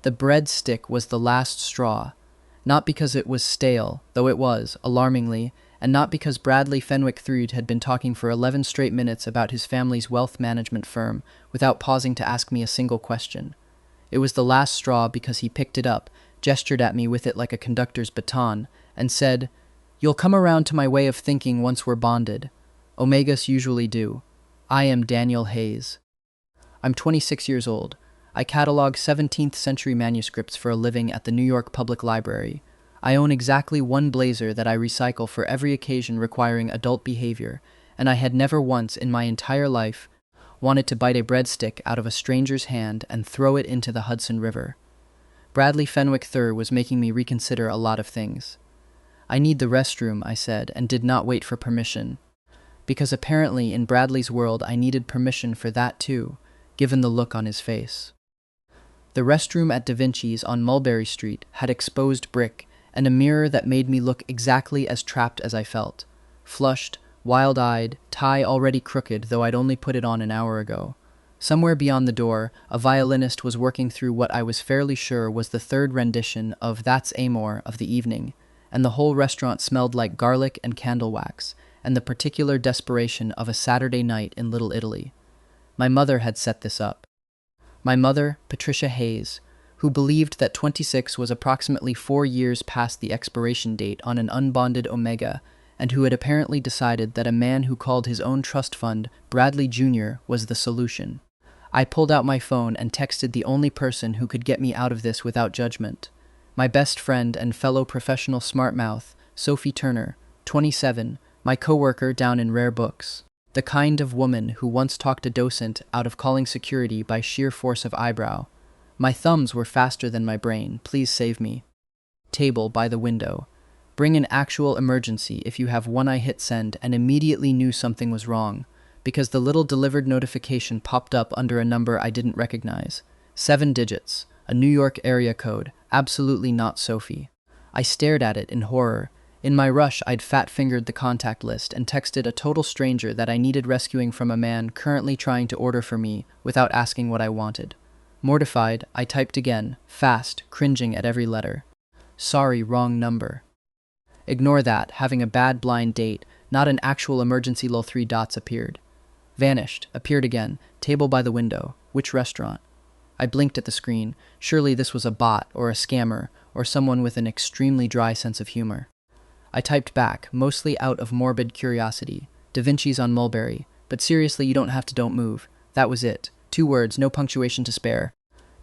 The breadstick was the last straw. Not because it was stale, though it was, alarmingly, and not because Bradley Fenwick III had been talking for 11 straight minutes about his family's wealth management firm without pausing to ask me a single question. It was the last straw because he picked it up, gestured at me with it like a conductor's baton, and said, "You'll come around to my way of thinking once we're bonded. Omegas usually do. I am Daniel Hayes. I'm 26 years old. I catalog 17th century manuscripts for a living at the New York Public Library. I own exactly one blazer that I recycle for every occasion requiring adult behavior, and I had never once in my entire life wanted to bite a breadstick out of a stranger's hand and throw it into the Hudson River. Bradley Fenwick III was making me reconsider a lot of things. I need the restroom, I said, and did not wait for permission. Because apparently in Bradley's world I needed permission for that too, given the look on his face. The restroom at Da Vinci's on Mulberry Street had exposed brick and a mirror that made me look exactly as trapped as I felt. Flushed, wild-eyed, tie already crooked, though I'd only put it on an hour ago. Somewhere beyond the door, a violinist was working through what I was fairly sure was the third rendition of That's Amor of the evening, and the whole restaurant smelled like garlic and candle wax, and the particular desperation of a Saturday night in Little Italy. My mother had set this up. My mother, Patricia Hayes, who believed that 26 was approximately 4 years past the expiration date on an unbonded Omega, and who had apparently decided that a man who called his own trust fund Bradley Jr. was the solution. I pulled out my phone and texted the only person who could get me out of this without judgment. My best friend and fellow professional smartmouth, Sophie Turner, 27, my coworker down in Rare Books. The kind of woman who once talked a docent out of calling security by sheer force of eyebrow. My thumbs were faster than my brain. Please save me. Table by the window. Bring an actual emergency if you have one. I hit send and immediately knew something was wrong, because the little delivered notification popped up under a number I didn't recognize. 7 digits. A New York area code. Absolutely not Sophie. I stared at it in horror. In my rush, I'd fat-fingered the contact list and texted a total stranger that I needed rescuing from a man currently trying to order for me without asking what I wanted. Mortified, I typed again, fast, cringing at every letter. Sorry, wrong number. Ignore that, having a bad blind date, not an actual emergency. 3 dots appeared. Vanished, appeared again, table by the window. Which restaurant? I blinked at the screen. Surely this was a bot, or a scammer, or someone with an extremely dry sense of humor. I typed back, mostly out of morbid curiosity. Da Vinci's on Mulberry. But seriously, you don't have to. Don't move. That was it. 2 words, no punctuation to spare.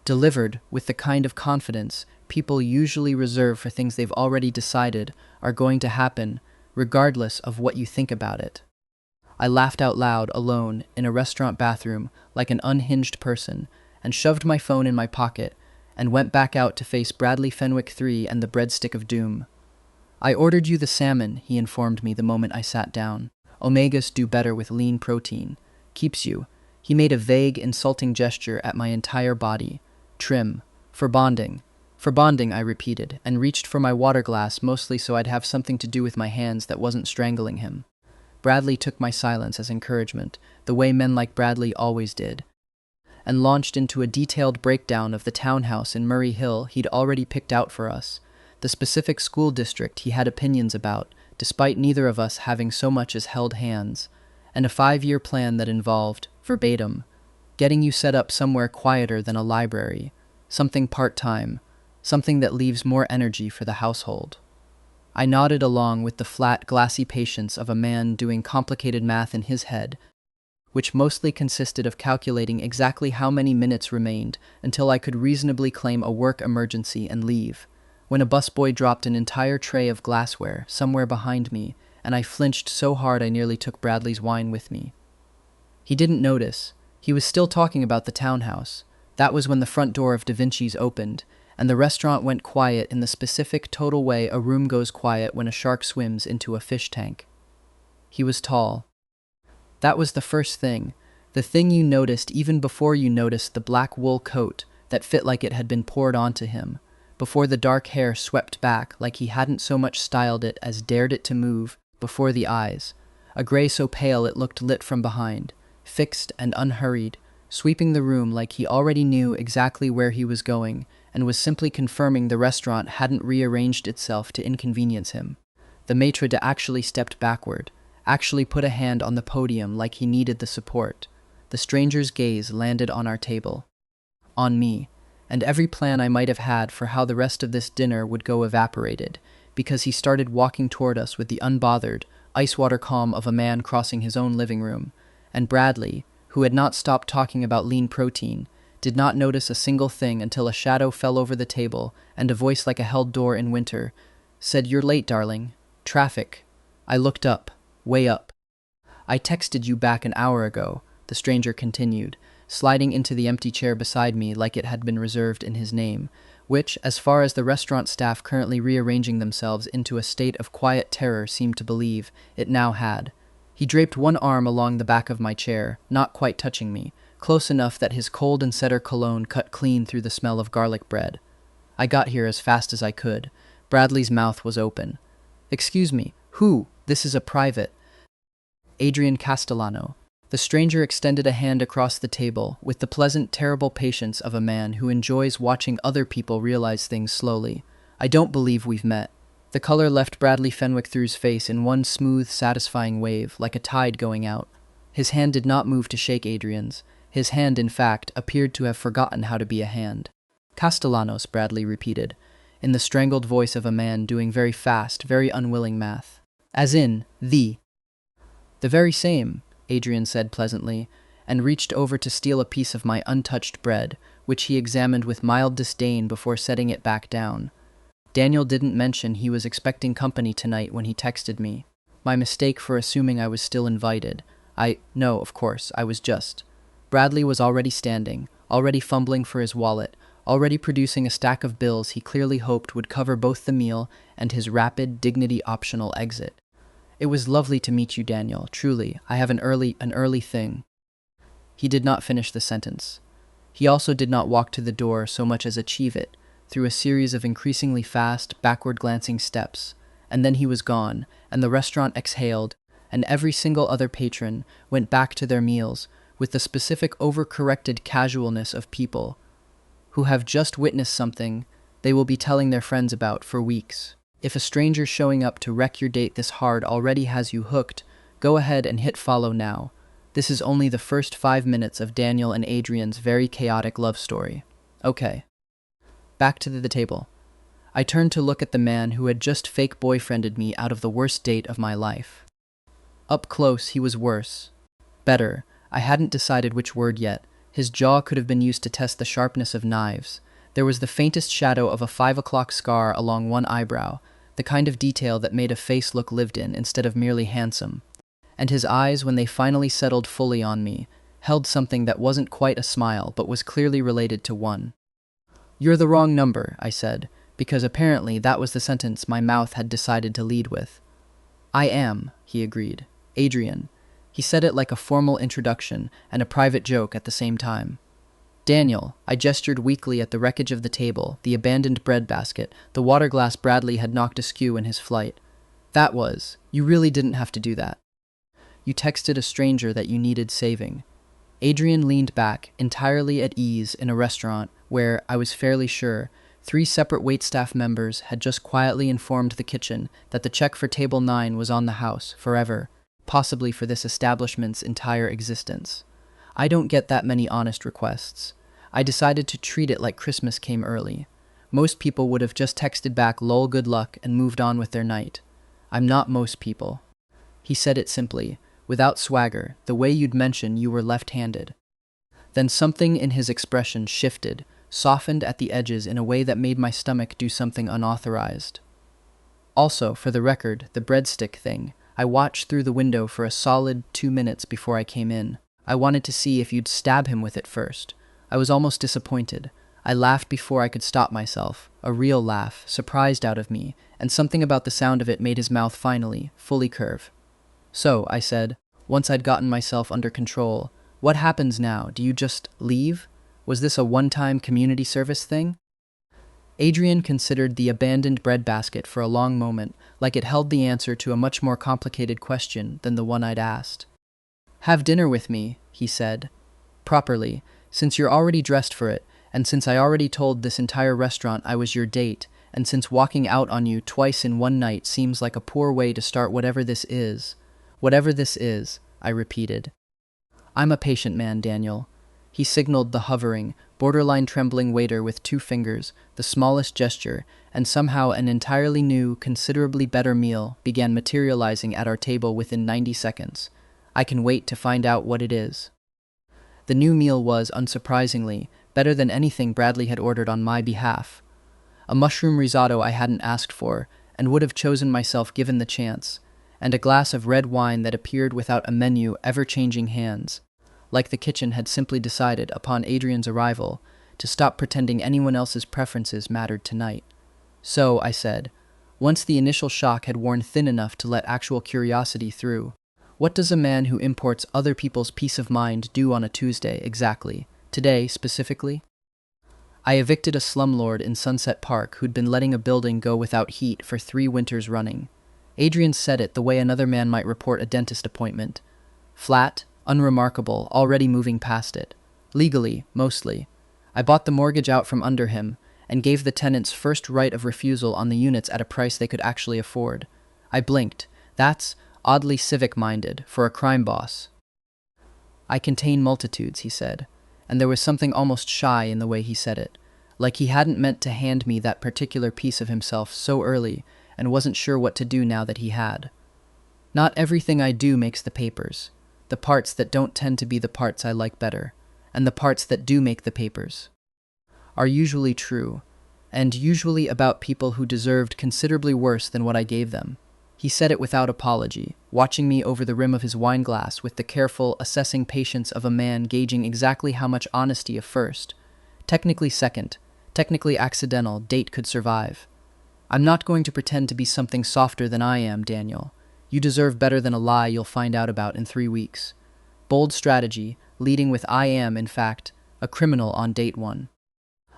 Delivered with the kind of confidence people usually reserve for things they've already decided are going to happen, regardless of what you think about it. I laughed out loud, alone, in a restaurant bathroom, like an unhinged person, and shoved my phone in my pocket, and went back out to face Bradley Fenwick III and the breadstick of doom. I ordered you the salmon, he informed me the moment I sat down. Omegas do better with lean protein. Keeps you. He made a vague, insulting gesture at my entire body. Trim. For bonding. For bonding, I repeated, and reached for my water glass mostly so I'd have something to do with my hands that wasn't strangling him. Bradley took my silence as encouragement, the way men like Bradley always did, and launched into a detailed breakdown of the townhouse in Murray Hill he'd already picked out for us, the specific school district he had opinions about, despite neither of us having so much as held hands, and a 5-year plan that involved, verbatim, getting you set up somewhere quieter than a library, something part-time, something that leaves more energy for the household. I nodded along with the flat, glassy patience of a man doing complicated math in his head, which mostly consisted of calculating exactly how many minutes remained until I could reasonably claim a work emergency and leave, when a busboy dropped an entire tray of glassware somewhere behind me, and I flinched so hard I nearly took Bradley's wine with me. He didn't notice. He was still talking about the townhouse. That was when the front door of Da Vinci's opened, and the restaurant went quiet in the specific total way a room goes quiet when a shark swims into a fish tank. He was tall. That was the first thing, the thing you noticed even before you noticed the black wool coat that fit like it had been poured onto him, before the dark hair swept back like he hadn't so much styled it as dared it to move, before the eyes, a gray so pale it looked lit from behind, fixed and unhurried, sweeping the room like he already knew exactly where he was going and was simply confirming the restaurant hadn't rearranged itself to inconvenience him. The maitre d' actually stepped backward, actually put a hand on the podium like he needed the support. The stranger's gaze landed on our table, on me, and every plan I might have had for how the rest of this dinner would go evaporated, because he started walking toward us with the unbothered, ice-water calm of a man crossing his own living room, and Bradley, who had not stopped talking about lean protein, did not notice a single thing until a shadow fell over the table and a voice like a held door in winter said, "You're late, darling. Traffic." I looked up, way up. "I texted you back an hour ago," the stranger continued, sliding into the empty chair beside me like it had been reserved in his name, which, as far as the restaurant staff currently rearranging themselves into a state of quiet terror seemed to believe, it now had. He draped one arm along the back of my chair, not quite touching me, close enough that his cold and Setter cologne cut clean through the smell of garlic bread. I got here as fast as I could. Bradley's mouth was open. "Excuse me, who? This is a private." "Adrian Castellano." The stranger extended a hand across the table with the pleasant, terrible patience of a man who enjoys watching other people realize things slowly. "I don't believe we've met." The color left Bradley Fenwick Thru's face in one smooth, satisfying wave, like a tide going out. His hand did not move to shake Adrian's. His hand, in fact, appeared to have forgotten how to be a hand. "Castellanos," Bradley repeated, in the strangled voice of a man doing very fast, very unwilling math. "As in, the." "The very same," Adrian said pleasantly, and reached over to steal a piece of my untouched bread, which he examined with mild disdain before setting it back down. "Daniel didn't mention he was expecting company tonight when he texted me. My mistake for assuming I was still invited. No, of course, I was just." Bradley was already standing, already fumbling for his wallet, already producing a stack of bills he clearly hoped would cover both the meal and his rapid, dignity-optional exit. "It was lovely to meet you, Daniel. Truly, I have an early thing." He did not finish the sentence. He also did not walk to the door so much as achieve it, through a series of increasingly fast, backward-glancing steps, and then he was gone, and the restaurant exhaled, and every single other patron went back to their meals with the specific overcorrected casualness of people who have just witnessed something they will be telling their friends about for weeks. If a stranger showing up to wreck your date this hard already has you hooked, go ahead and hit follow now. This is only the first 5 minutes of Daniel and Adrian's very chaotic love story. Okay. Back to the table. I turned to look at the man who had just fake boyfriended me out of the worst date of my life. Up close, he was worse. Better. I hadn't decided which word yet. His jaw could have been used to test the sharpness of knives. There was the faintest shadow of a 5 o'clock scar along one eyebrow, the kind of detail that made a face look lived in instead of merely handsome. And his eyes, when they finally settled fully on me, held something that wasn't quite a smile but was clearly related to one. "You're the wrong number," I said, because apparently that was the sentence my mouth had decided to lead with. "I am," he agreed. "Adrian." He said it like a formal introduction and a private joke at the same time. "Daniel," I gestured weakly at the wreckage of the table, the abandoned breadbasket, the water glass Bradley had knocked askew in his flight. You really didn't have to do that. You texted a stranger that you needed saving." Adrian leaned back, entirely at ease in a restaurant where, I was fairly sure, 3 separate waitstaff members had just quietly informed the kitchen that the check for table 9 was on the house, forever, possibly for this establishment's entire existence. I don't get that many honest requests. I decided to treat it like Christmas came early. Most people would have just texted back lol good luck and moved on with their night. I'm not most people. He said it simply, without swagger, the way you'd mention you were left-handed. Then something in his expression shifted, softened at the edges in a way that made my stomach do something unauthorized. Also, for the record, the breadstick thing. I watched through the window for a solid 2 minutes before I came in. I wanted to see if you'd stab him with it first. I was almost disappointed. I laughed before I could stop myself, a real laugh, surprised out of me, and something about the sound of it made his mouth finally, fully curve. "So," I said, once I'd gotten myself under control, "what happens now? Do you just leave? Was this a one-time community service thing?" Adrian considered the abandoned breadbasket for a long moment, like it held the answer to a much more complicated question than the one I'd asked. "Have dinner with me," he said. Properly, since you're already dressed for it, and since I already told this entire restaurant I was your date, and since walking out on you twice in one night seems like a poor way to start whatever this is. Whatever this is, I repeated. I'm a patient man, Daniel. He signaled the hovering, borderline trembling waiter with 2 fingers, the smallest gesture, and somehow an entirely new, considerably better meal began materializing at our table within 90 seconds. I can wait to find out what it is. The new meal was, unsurprisingly, better than anything Bradley had ordered on my behalf. A mushroom risotto I hadn't asked for, and would have chosen myself given the chance, and a glass of red wine that appeared without a menu ever-changing hands, like the kitchen had simply decided, upon Adrian's arrival, to stop pretending anyone else's preferences mattered tonight. So, I said, once the initial shock had worn thin enough to let actual curiosity through, what does a man who imports other people's peace of mind do on a Tuesday, exactly? Today, specifically? I evicted a slumlord in Sunset Park who'd been letting a building go without heat for 3 winters running. Adrian said it the way another man might report a dentist appointment. Flat, unremarkable, already moving past it. Legally, mostly. I bought the mortgage out from under him and gave the tenants first right of refusal on the units at a price they could actually afford. I blinked. That's oddly civic-minded for a crime boss. I contain multitudes, he said, and there was something almost shy in the way he said it, like he hadn't meant to hand me that particular piece of himself so early and wasn't sure what to do now that he had. Not everything I do makes the papers. The parts that don't tend to be the parts I like better, and the parts that do make the papers, are usually true, and usually about people who deserved considerably worse than what I gave them. He said it without apology, watching me over the rim of his wine glass with the careful, assessing patience of a man gauging exactly how much honesty of first, technically second, technically accidental date could survive. I'm not going to pretend to be something softer than I am, Daniel. You deserve better than a lie you'll find out about in 3 weeks. Bold strategy, leading with I am, in fact, a criminal on date 1.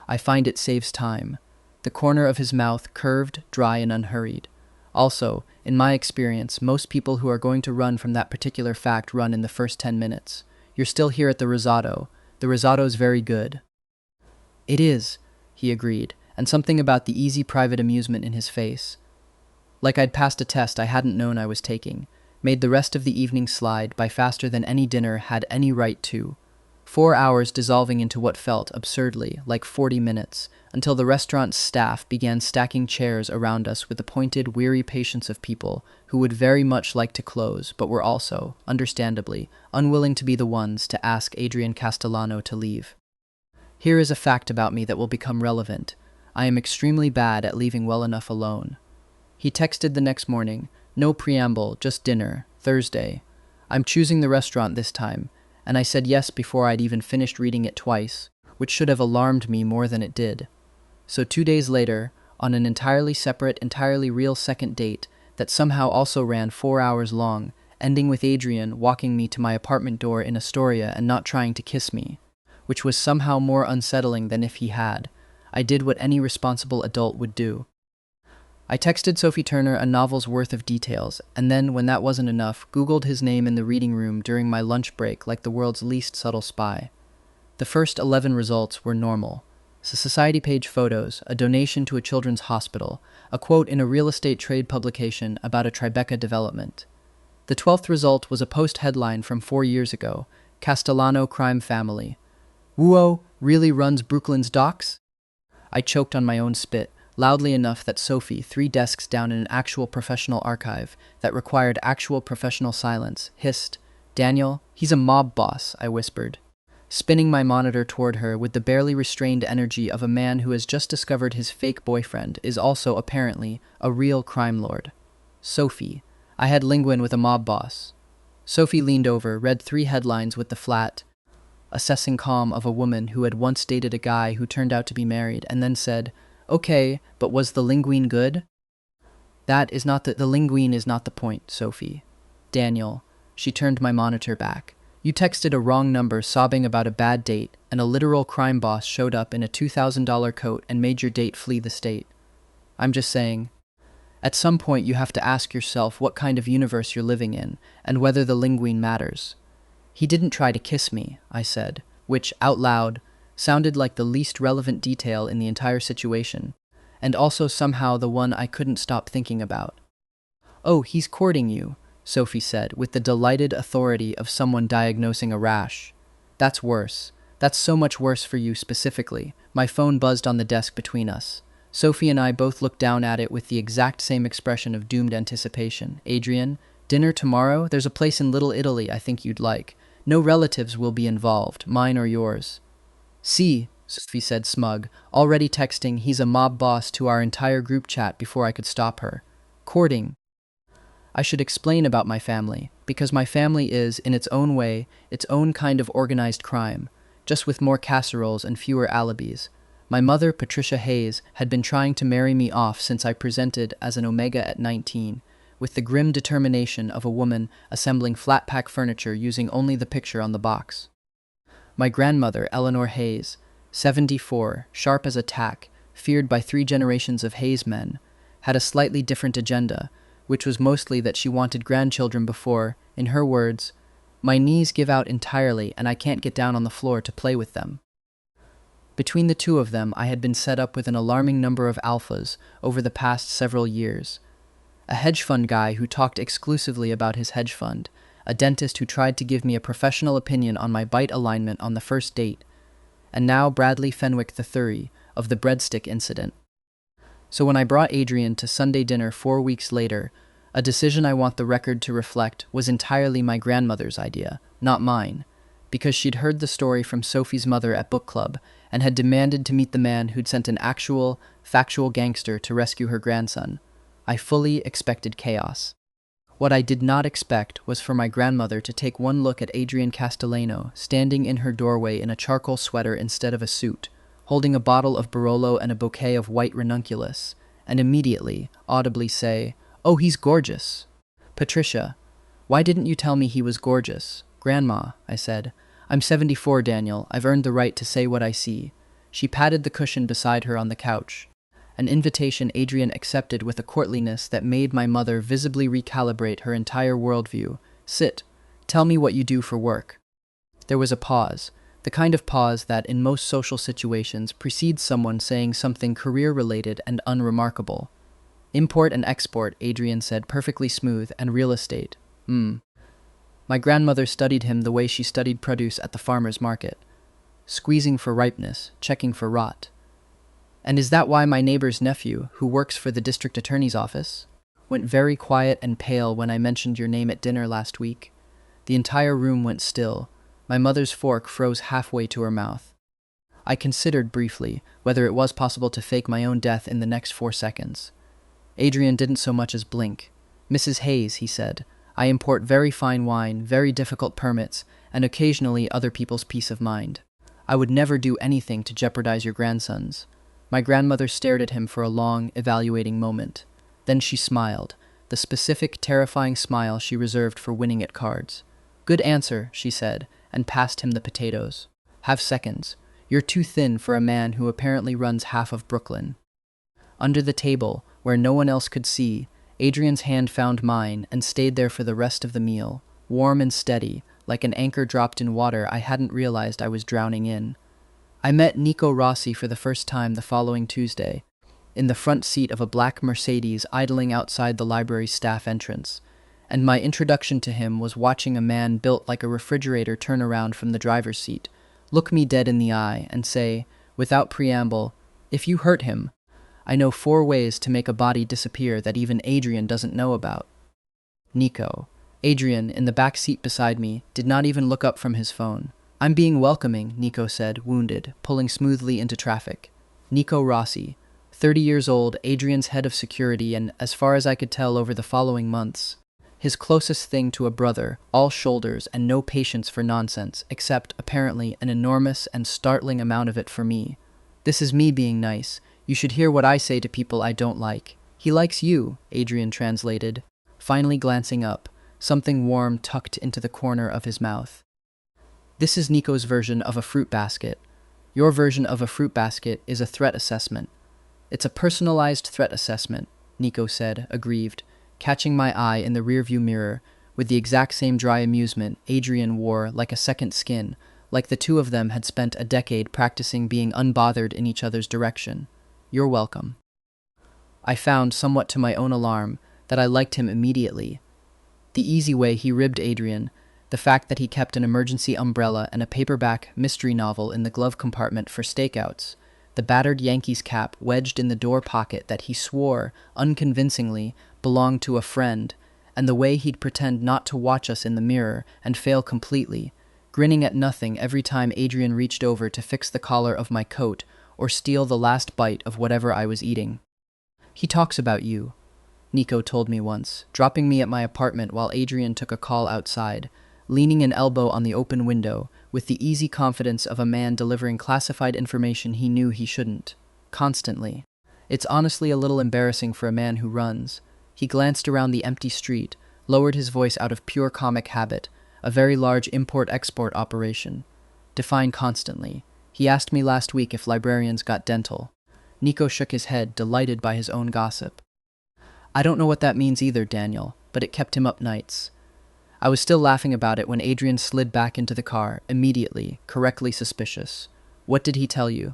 I find it saves time. The corner of his mouth curved, dry, and unhurried. Also, in my experience, most people who are going to run from that particular fact run in the first 10 minutes. You're still here at the risotto. The risotto's very good. It is, he agreed, and something about the easy private amusement in his face. Like I'd passed a test I hadn't known I was taking, made the rest of the evening slide by faster than any dinner had any right to. 4 hours dissolving into what felt, absurdly, like 40 minutes, until the restaurant's staff began stacking chairs around us with the pointed, weary patience of people who would very much like to close, but were also, understandably, unwilling to be the ones to ask Adrian Castellano to leave. Here is a fact about me that will become relevant. I am extremely bad at leaving well enough alone. He texted the next morning, no preamble, just dinner, Thursday. I'm choosing the restaurant this time, and I said yes before I'd even finished reading it twice, which should have alarmed me more than it did. So 2 days later, on an entirely separate, entirely real second date that somehow also ran 4 hours long, ending with Adrian walking me to my apartment door in Astoria and not trying to kiss me, which was somehow more unsettling than if he had, I did what any responsible adult would do. I texted Sophie Turner a novel's worth of details, and then, when that wasn't enough, Googled his name in the reading room during my lunch break like the world's least subtle spy. The first 11 results were normal. Society page photos, a donation to a children's hospital, a quote in a real estate trade publication about a Tribeca development. The 12th result was a post headline from 4 years ago, Castellano crime family. Wuo really runs Brooklyn's docks? I choked on my own spit, loudly enough that Sophie, 3 desks down in an actual professional archive that required actual professional silence, hissed, "Daniel, he's a mob boss," I whispered, spinning my monitor toward her with the barely restrained energy of a man who has just discovered his fake boyfriend is also, apparently, a real crime lord. Sophie. I had linguine with a mob boss. Sophie leaned over, read 3 headlines with the flat, assessing calm of a woman who had once dated a guy who turned out to be married, and then said, "Okay, but was the linguine good?" The linguine is not the point, Sophie. Daniel. She turned my monitor back. You texted a wrong number sobbing about a bad date, and a literal crime boss showed up in a $2,000 coat and made your date flee the state. I'm just saying, at some point you have to ask yourself what kind of universe you're living in, and whether the linguine matters. He didn't try to kiss me, I said, which, out loud, sounded like the least relevant detail in the entire situation, and also somehow the one I couldn't stop thinking about. "Oh, he's courting you," Sophie said, with the delighted authority of someone diagnosing a rash. "That's worse. That's so much worse for you specifically." My phone buzzed on the desk between us. Sophie and I both looked down at it with the exact same expression of doomed anticipation. "Adrian, dinner tomorrow? There's a place in Little Italy I think you'd like. No relatives will be involved, mine or yours." "See," Sophie said, smug, already texting "he's a mob boss" to our entire group chat before I could stop her. "Courting." I should explain about my family, because my family is, in its own way, its own kind of organized crime, just with more casseroles and fewer alibis. My mother, Patricia Hayes, had been trying to marry me off since I presented as an Omega at 19, with the grim determination of a woman assembling flat-pack furniture using only the picture on the box. My grandmother, Eleanor Hayes, 74, sharp as a tack, feared by 3 generations of Hayes men, had a slightly different agenda, which was mostly that she wanted grandchildren before, in her words, "my knees give out entirely and I can't get down on the floor to play with them." Between the two of them, I had been set up with an alarming number of alphas over the past several years. A hedge fund guy who talked exclusively about his hedge fund, a dentist who tried to give me a professional opinion on my bite alignment on the first date, and now Bradley Fenwick III of the breadstick incident. So when I brought Adrian to Sunday dinner 4 weeks later, a decision I want the record to reflect was entirely my grandmother's idea, not mine, because she'd heard the story from Sophie's mother at book club and had demanded to meet the man who'd sent an actual, factual gangster to rescue her grandson. I fully expected chaos. What I did not expect was for my grandmother to take one look at Adrian Castellano standing in her doorway in a charcoal sweater instead of a suit, holding a bottle of Barolo and a bouquet of white ranunculus, and immediately, audibly say, "Oh, he's gorgeous." "Patricia, why didn't you tell me he was gorgeous?" "Grandma," I said, "I'm 74, Daniel. I've earned the right to say what I see." She patted the cushion beside her on the couch, an invitation Adrian accepted with a courtliness that made my mother visibly recalibrate her entire worldview. "Sit. Tell me what you do for work." There was a pause, the kind of pause that, in most social situations, precedes someone saying something career-related and unremarkable. "Import and export," Adrian said, perfectly smooth, "and real estate." My grandmother studied him the way she studied produce at the farmer's market, squeezing for ripeness, checking for rot. "And is that why my neighbor's nephew, who works for the district attorney's office, went very quiet and pale when I mentioned your name at dinner last week?" The entire room went still. My mother's fork froze halfway to her mouth. I considered briefly whether it was possible to fake my own death in the next 4 seconds. Adrian didn't so much as blink. "Mrs. Hayes," he said, "I import very fine wine, very difficult permits, and occasionally other people's peace of mind. I would never do anything to jeopardize your grandson's." My grandmother stared at him for a long, evaluating moment. Then she smiled, the specific, terrifying smile she reserved for winning at cards. "Good answer," she said, and passed him the potatoes. "Have seconds. You're too thin for a man who apparently runs half of Brooklyn." Under the table, where no one else could see, Adrian's hand found mine and stayed there for the rest of the meal, warm and steady, like an anchor dropped in water I hadn't realized I was drowning in. I met Nico Rossi for the first time the following Tuesday, in the front seat of a black Mercedes idling outside the library's staff entrance, and my introduction to him was watching a man built like a refrigerator turn around from the driver's seat, look me dead in the eye, and say, without preamble, "If you hurt him, I know 4 ways to make a body disappear that even Adrian doesn't know about." Nico. Adrian, in the back seat beside me, did not even look up from his phone. "I'm being welcoming," Nico said, wounded, pulling smoothly into traffic. Nico Rossi, 30 years old, Adrian's head of security, and, as far as I could tell over the following months, his closest thing to a brother, all shoulders and no patience for nonsense, except, apparently, an enormous and startling amount of it for me. "This is me being nice. You should hear what I say to people I don't like." "He likes you," Adrian translated, finally glancing up, something warm tucked into the corner of his mouth. "This is Nico's version of a fruit basket. Your version of a fruit basket is a threat assessment." "It's a personalized threat assessment," Nico said, aggrieved, catching my eye in the rearview mirror with the exact same dry amusement Adrian wore like a second skin, like the two of them had spent a decade practicing being unbothered in each other's direction. "You're welcome." I found, somewhat to my own alarm, that I liked him immediately. The easy way he ribbed Adrian, the fact that he kept an emergency umbrella and a paperback mystery novel in the glove compartment for stakeouts, the battered Yankees cap wedged in the door pocket that he swore, unconvincingly, belonged to a friend, and the way he'd pretend not to watch us in the mirror and fail completely, grinning at nothing every time Adrian reached over to fix the collar of my coat or steal the last bite of whatever I was eating. "He talks about you," Nico told me once, dropping me at my apartment while Adrian took a call outside, leaning an elbow on the open window, with the easy confidence of a man delivering classified information he knew he shouldn't. Constantly. It's honestly a little embarrassing for a man who runs. He glanced around the empty street, lowered his voice out of pure comic habit, a very large import-export operation. Define constantly. He asked me last week if librarians got dental. Nico shook his head, delighted by his own gossip. "I don't know what that means either, Daniel, but it kept him up nights." I was still laughing about it when Adrian slid back into the car, immediately, correctly suspicious. "What did he tell you?"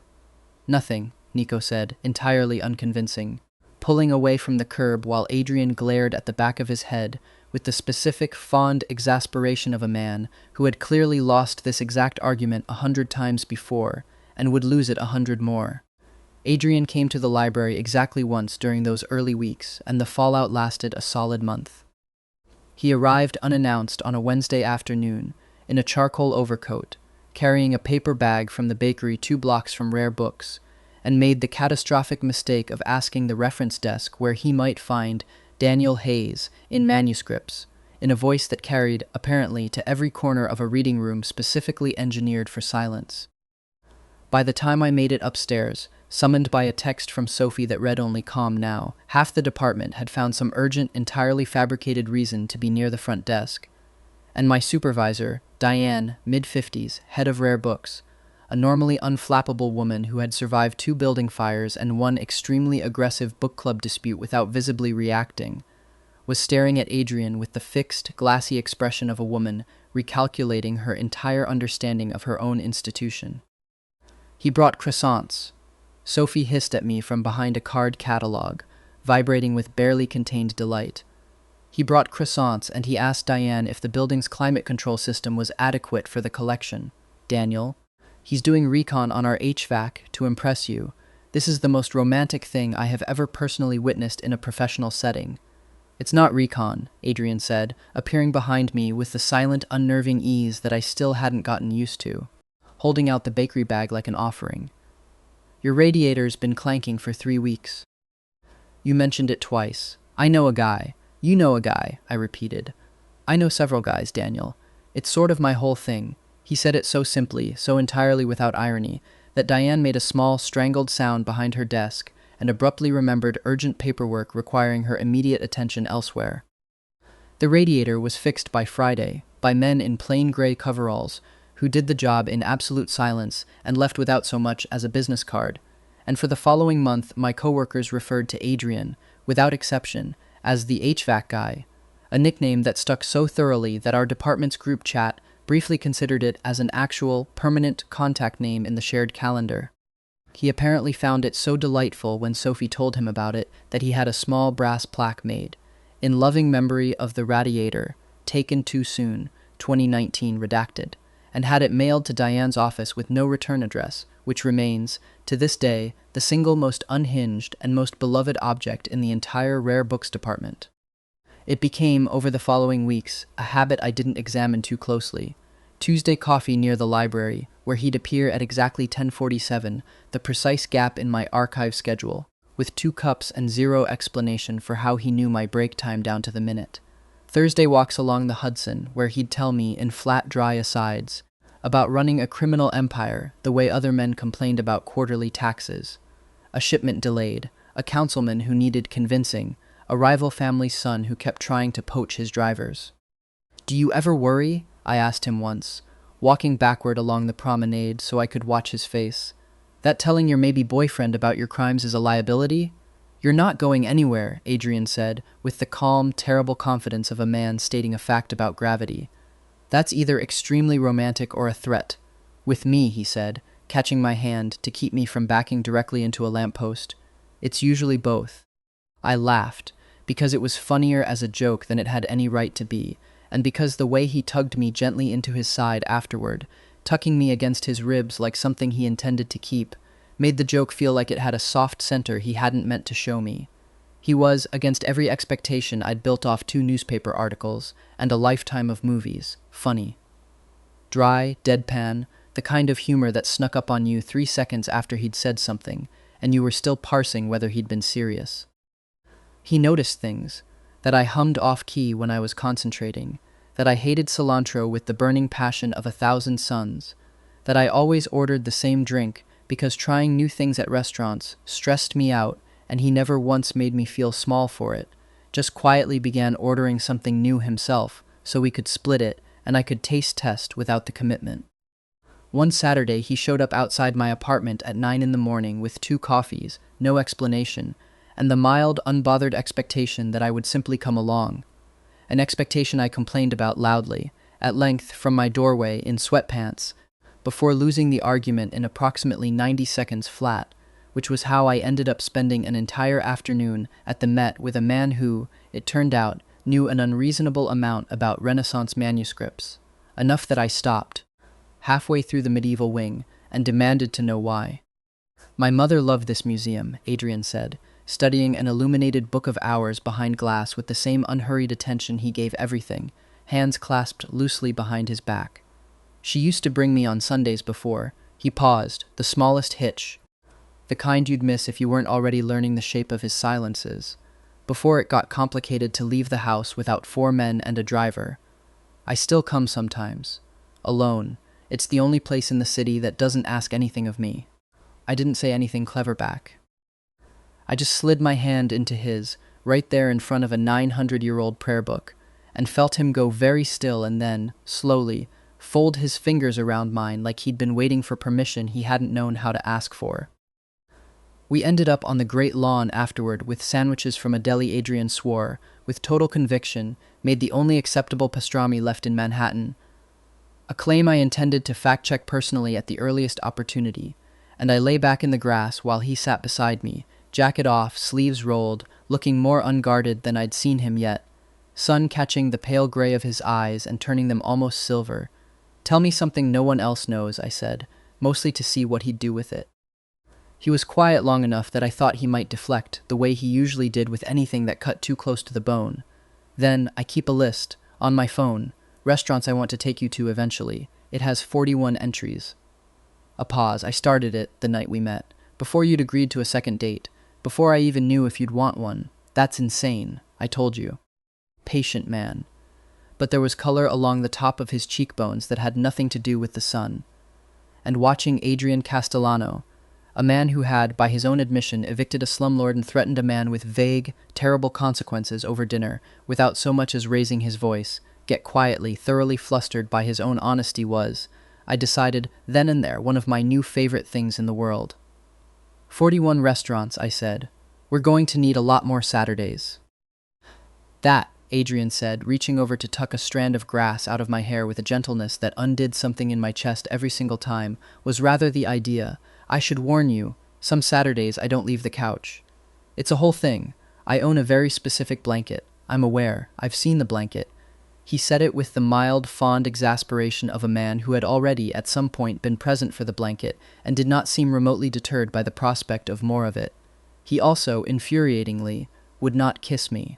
"Nothing," Nico said, entirely unconvincing, pulling away from the curb while Adrian glared at the back of his head with the specific, fond exasperation of a man who had clearly lost this exact argument 100 times before and would lose it 100 more. Adrian came to the library exactly once during those early weeks, and the fallout lasted a solid month. He arrived unannounced on a Wednesday afternoon, in a charcoal overcoat, carrying a paper bag from the bakery 2 blocks from Rare Books, and made the catastrophic mistake of asking the reference desk where he might find Daniel Hayes in manuscripts, in a voice that carried, apparently, to every corner of a reading room specifically engineered for silence. By the time I made it upstairs, summoned by a text from Sophie that read only "Calm now," half the department had found some urgent, entirely fabricated reason to be near the front desk. And my supervisor, Diane, mid-50s, head of Rare Books, a normally unflappable woman who had survived 2 building fires and 1 extremely aggressive book club dispute without visibly reacting, was staring at Adrian with the fixed, glassy expression of a woman recalculating her entire understanding of her own institution. "He brought croissants." Sophie hissed at me from behind a card catalog, vibrating with barely contained delight. "He brought croissants, and he asked Diane if the building's climate control system was adequate for the collection. Daniel, he's doing recon on our HVAC to impress you. This is the most romantic thing I have ever personally witnessed in a professional setting." "It's not recon," Adrian said, appearing behind me with the silent, unnerving ease that I still hadn't gotten used to, holding out the bakery bag like an offering. "Your radiator's been clanking for 3 weeks. You mentioned it twice. I know a guy. You know a guy," I repeated. "I know several guys, Daniel. It's sort of my whole thing." He said it so simply, so entirely without irony, that Diane made a small, strangled sound behind her desk and abruptly remembered urgent paperwork requiring her immediate attention elsewhere. The radiator was fixed by Friday, by men in plain gray coveralls, who did the job in absolute silence and left without so much as a business card, and for the following month my coworkers referred to Adrian, without exception, as the HVAC guy, a nickname that stuck so thoroughly that our department's group chat briefly considered it as an actual, permanent contact name in the shared calendar. He apparently found it so delightful when Sophie told him about it that he had a small brass plaque made, "In loving memory of the radiator, taken too soon, 2019 redacted," and had it mailed to Diane's office with no return address, which remains, to this day, the single most unhinged and most beloved object in the entire Rare Books department. It became, over the following weeks, a habit I didn't examine too closely. Tuesday coffee near the library, where he'd appear at exactly 10:47, the precise gap in my archive schedule, with 2 cups and 0 explanation for how he knew my break time down to the minute. Thursday walks along the Hudson, where he'd tell me, in flat, dry asides, about running a criminal empire the way other men complained about quarterly taxes. A shipment delayed, a councilman who needed convincing, a rival family's son who kept trying to poach his drivers. "Do you ever worry?" I asked him once, walking backward along the promenade so I could watch his face. "That telling your maybe boyfriend about your crimes is a liability?" "You're not going anywhere," Adrian said, with the calm, terrible confidence of a man stating a fact about gravity. "That's either extremely romantic or a threat. With me, he said, catching my hand to keep me from backing directly into a lamppost. It's usually both. I laughed, because it was funnier as a joke than it had any right to be, and because the way he tugged me gently into his side afterward, tucking me against his ribs like something he intended to keep, made the joke feel like it had a soft center he hadn't meant to show me. He was, against every expectation I'd built off 2 newspaper articles and a lifetime of movies, funny. Dry, deadpan, the kind of humor that snuck up on you 3 seconds after he'd said something, and you were still parsing whether he'd been serious. He noticed things, that I hummed off-key when I was concentrating, that I hated cilantro with the burning passion of 1,000 suns, that I always ordered the same drink because trying new things at restaurants stressed me out, and he never once made me feel small for it, just quietly began ordering something new himself so we could split it and I could taste test without the commitment. One Saturday he showed up outside my apartment at 9 in the morning with 2 coffees, no explanation, and the mild, unbothered expectation that I would simply come along. An expectation I complained about loudly, at length from my doorway in sweatpants, before losing the argument in approximately 90 seconds flat, which was how I ended up spending an entire afternoon at the Met with a man who, it turned out, knew an unreasonable amount about Renaissance manuscripts, enough that I stopped, halfway through the medieval wing, and demanded to know why. My mother loved this museum, Adrian said, studying an illuminated book of hours behind glass with the same unhurried attention he gave everything, hands clasped loosely behind his back. She used to bring me on Sundays before. He paused, the smallest hitch, the kind you'd miss if you weren't already learning the shape of his silences, before it got complicated to leave the house without 4 men and a driver. I still come sometimes. Alone. It's the only place in the city that doesn't ask anything of me. I didn't say anything clever back. I just slid my hand into his, right there in front of a 900-year-old prayer book, and felt him go very still and then, slowly, fold his fingers around mine like he'd been waiting for permission he hadn't known how to ask for. We ended up on the great lawn afterward with sandwiches from a deli Adrian swore, with total conviction, made the only acceptable pastrami left in Manhattan, a claim I intended to fact-check personally at the earliest opportunity, and I lay back in the grass while he sat beside me, jacket off, sleeves rolled, looking more unguarded than I'd seen him yet, sun catching the pale gray of his eyes and turning them almost silver. "Tell me something no one else knows," I said, mostly to see what he'd do with it. He was quiet long enough that I thought he might deflect, the way he usually did with anything that cut too close to the bone. Then, I keep a list, on my phone, restaurants I want to take you to eventually. It has 41 entries. A pause. I started it the night we met, before you'd agreed to a second date, before I even knew if you'd want one. That's insane, I told you. Patient man. But there was color along the top of his cheekbones that had nothing to do with the sun. And watching Adrian Castellano, a man who had, by his own admission, evicted a slumlord and threatened a man with vague, terrible consequences over dinner, without so much as raising his voice, get quietly, thoroughly flustered by his own honesty was, I decided, then and there, one of my new favorite things in the world. 41 restaurants, I said. We're going to need a lot more Saturdays. That, Adrian said, reaching over to tuck a strand of grass out of my hair with a gentleness that undid something in my chest every single time, was rather the idea. I should warn you, some Saturdays I don't leave the couch. It's a whole thing. I own a very specific blanket. I'm aware. I've seen the blanket. He said it with the mild, fond exasperation of a man who had already, at some point, been present for the blanket and did not seem remotely deterred by the prospect of more of it. He also, infuriatingly, would not kiss me.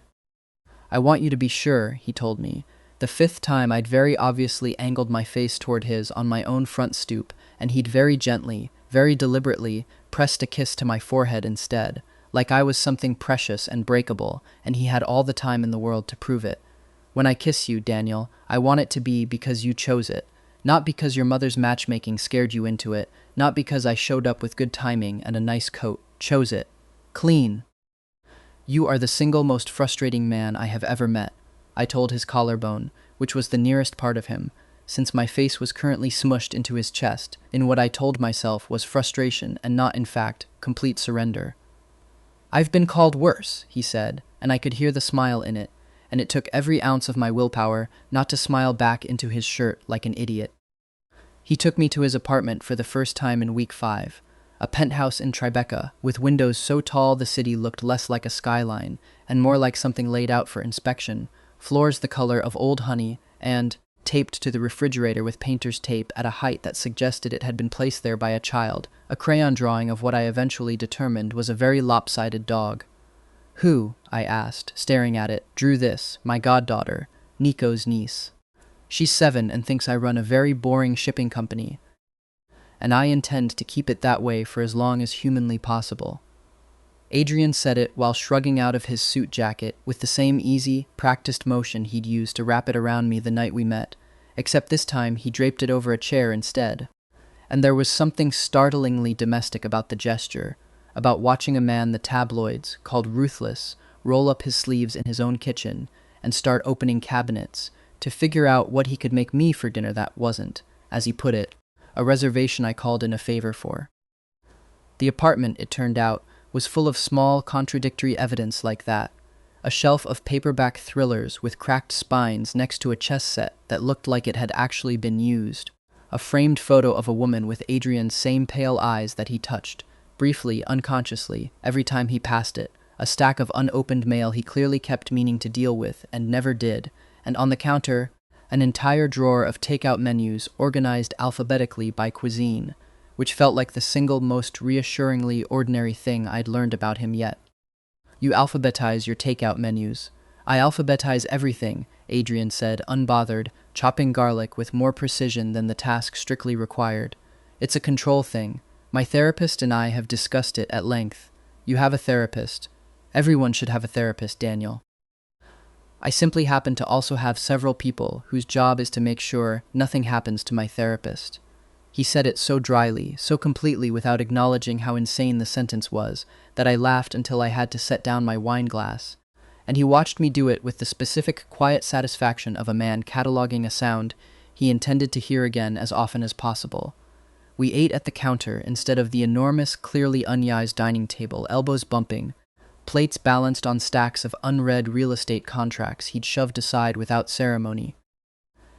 I want you to be sure, he told me. The 5th time I'd very obviously angled my face toward his on my own front stoop, and he'd very gently, very deliberately, pressed a kiss to my forehead instead, like I was something precious and breakable, and he had all the time in the world to prove it. When I kiss you, Daniel, I want it to be because you chose it, not because your mother's matchmaking scared you into it, not because I showed up with good timing and a nice coat. Chose it. Clean. You are the single most frustrating man I have ever met, I told his collarbone, which was the nearest part of him, since my face was currently smushed into his chest, in what I told myself was frustration and not, in fact, complete surrender. I've been called worse, he said, and I could hear the smile in it, and it took every ounce of my willpower not to smile back into his shirt like an idiot. He took me to his apartment for the first time in week 5, a penthouse in Tribeca, with windows so tall the city looked less like a skyline and more like something laid out for inspection, floors the color of old honey, and taped to the refrigerator with painter's tape at a height that suggested it had been placed there by a child, a crayon drawing of what I eventually determined was a very lopsided dog. Who, I asked, staring at it, drew this, my goddaughter, Nico's niece. She's 7 and thinks I run a very boring shipping company, and I intend to keep it that way for as long as humanly possible. Adrian said it while shrugging out of his suit jacket with the same easy, practiced motion he'd used to wrap it around me the night we met, except this time he draped it over a chair instead. And there was something startlingly domestic about the gesture, about watching a man the tabloids, called Ruthless, roll up his sleeves in his own kitchen and start opening cabinets to figure out what he could make me for dinner that wasn't, as he put it, a reservation I called in a favor for. The apartment, it turned out, was full of small, contradictory evidence like that. A shelf of paperback thrillers with cracked spines next to a chess set that looked like it had actually been used. A framed photo of a woman with Adrian's same pale eyes that he touched, briefly, unconsciously, every time he passed it. A stack of unopened mail he clearly kept meaning to deal with and never did. And on the counter, an entire drawer of takeout menus organized alphabetically by cuisine, which felt like the single most reassuringly ordinary thing I'd learned about him yet. You alphabetize your takeout menus. I alphabetize everything, Adrian said, unbothered, chopping garlic with more precision than the task strictly required. It's a control thing. My therapist and I have discussed it at length. You have a therapist. Everyone should have a therapist, Daniel. I simply happen to also have several people whose job is to make sure nothing happens to my therapist. He said it so dryly, so completely without acknowledging how insane the sentence was, that I laughed until I had to set down my wine glass. And he watched me do it with the specific, quiet satisfaction of a man cataloging a sound he intended to hear again as often as possible. We ate at the counter instead of the enormous, clearly unused dining table, elbows bumping, plates balanced on stacks of unread real estate contracts he'd shoved aside without ceremony.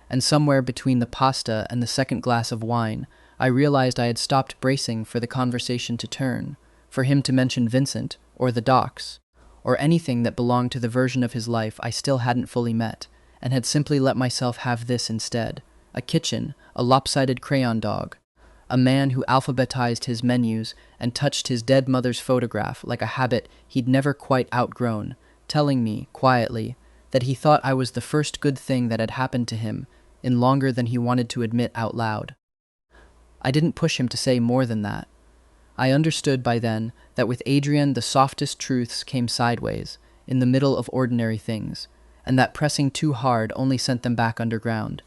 And somewhere between the pasta and the second glass of wine, I realized I had stopped bracing for the conversation to turn, for him to mention Vincent, or the docks, or anything that belonged to the version of his life I still hadn't fully met, and had simply let myself have this instead: a kitchen, a lopsided crayon dog, a man who alphabetized his menus and touched his dead mother's photograph like a habit he'd never quite outgrown, telling me, quietly, that he thought I was the first good thing that had happened to him in longer than he wanted to admit out loud. I didn't push him to say more than that. I understood by then that with Adrian the softest truths came sideways, in the middle of ordinary things, and that pressing too hard only sent them back underground.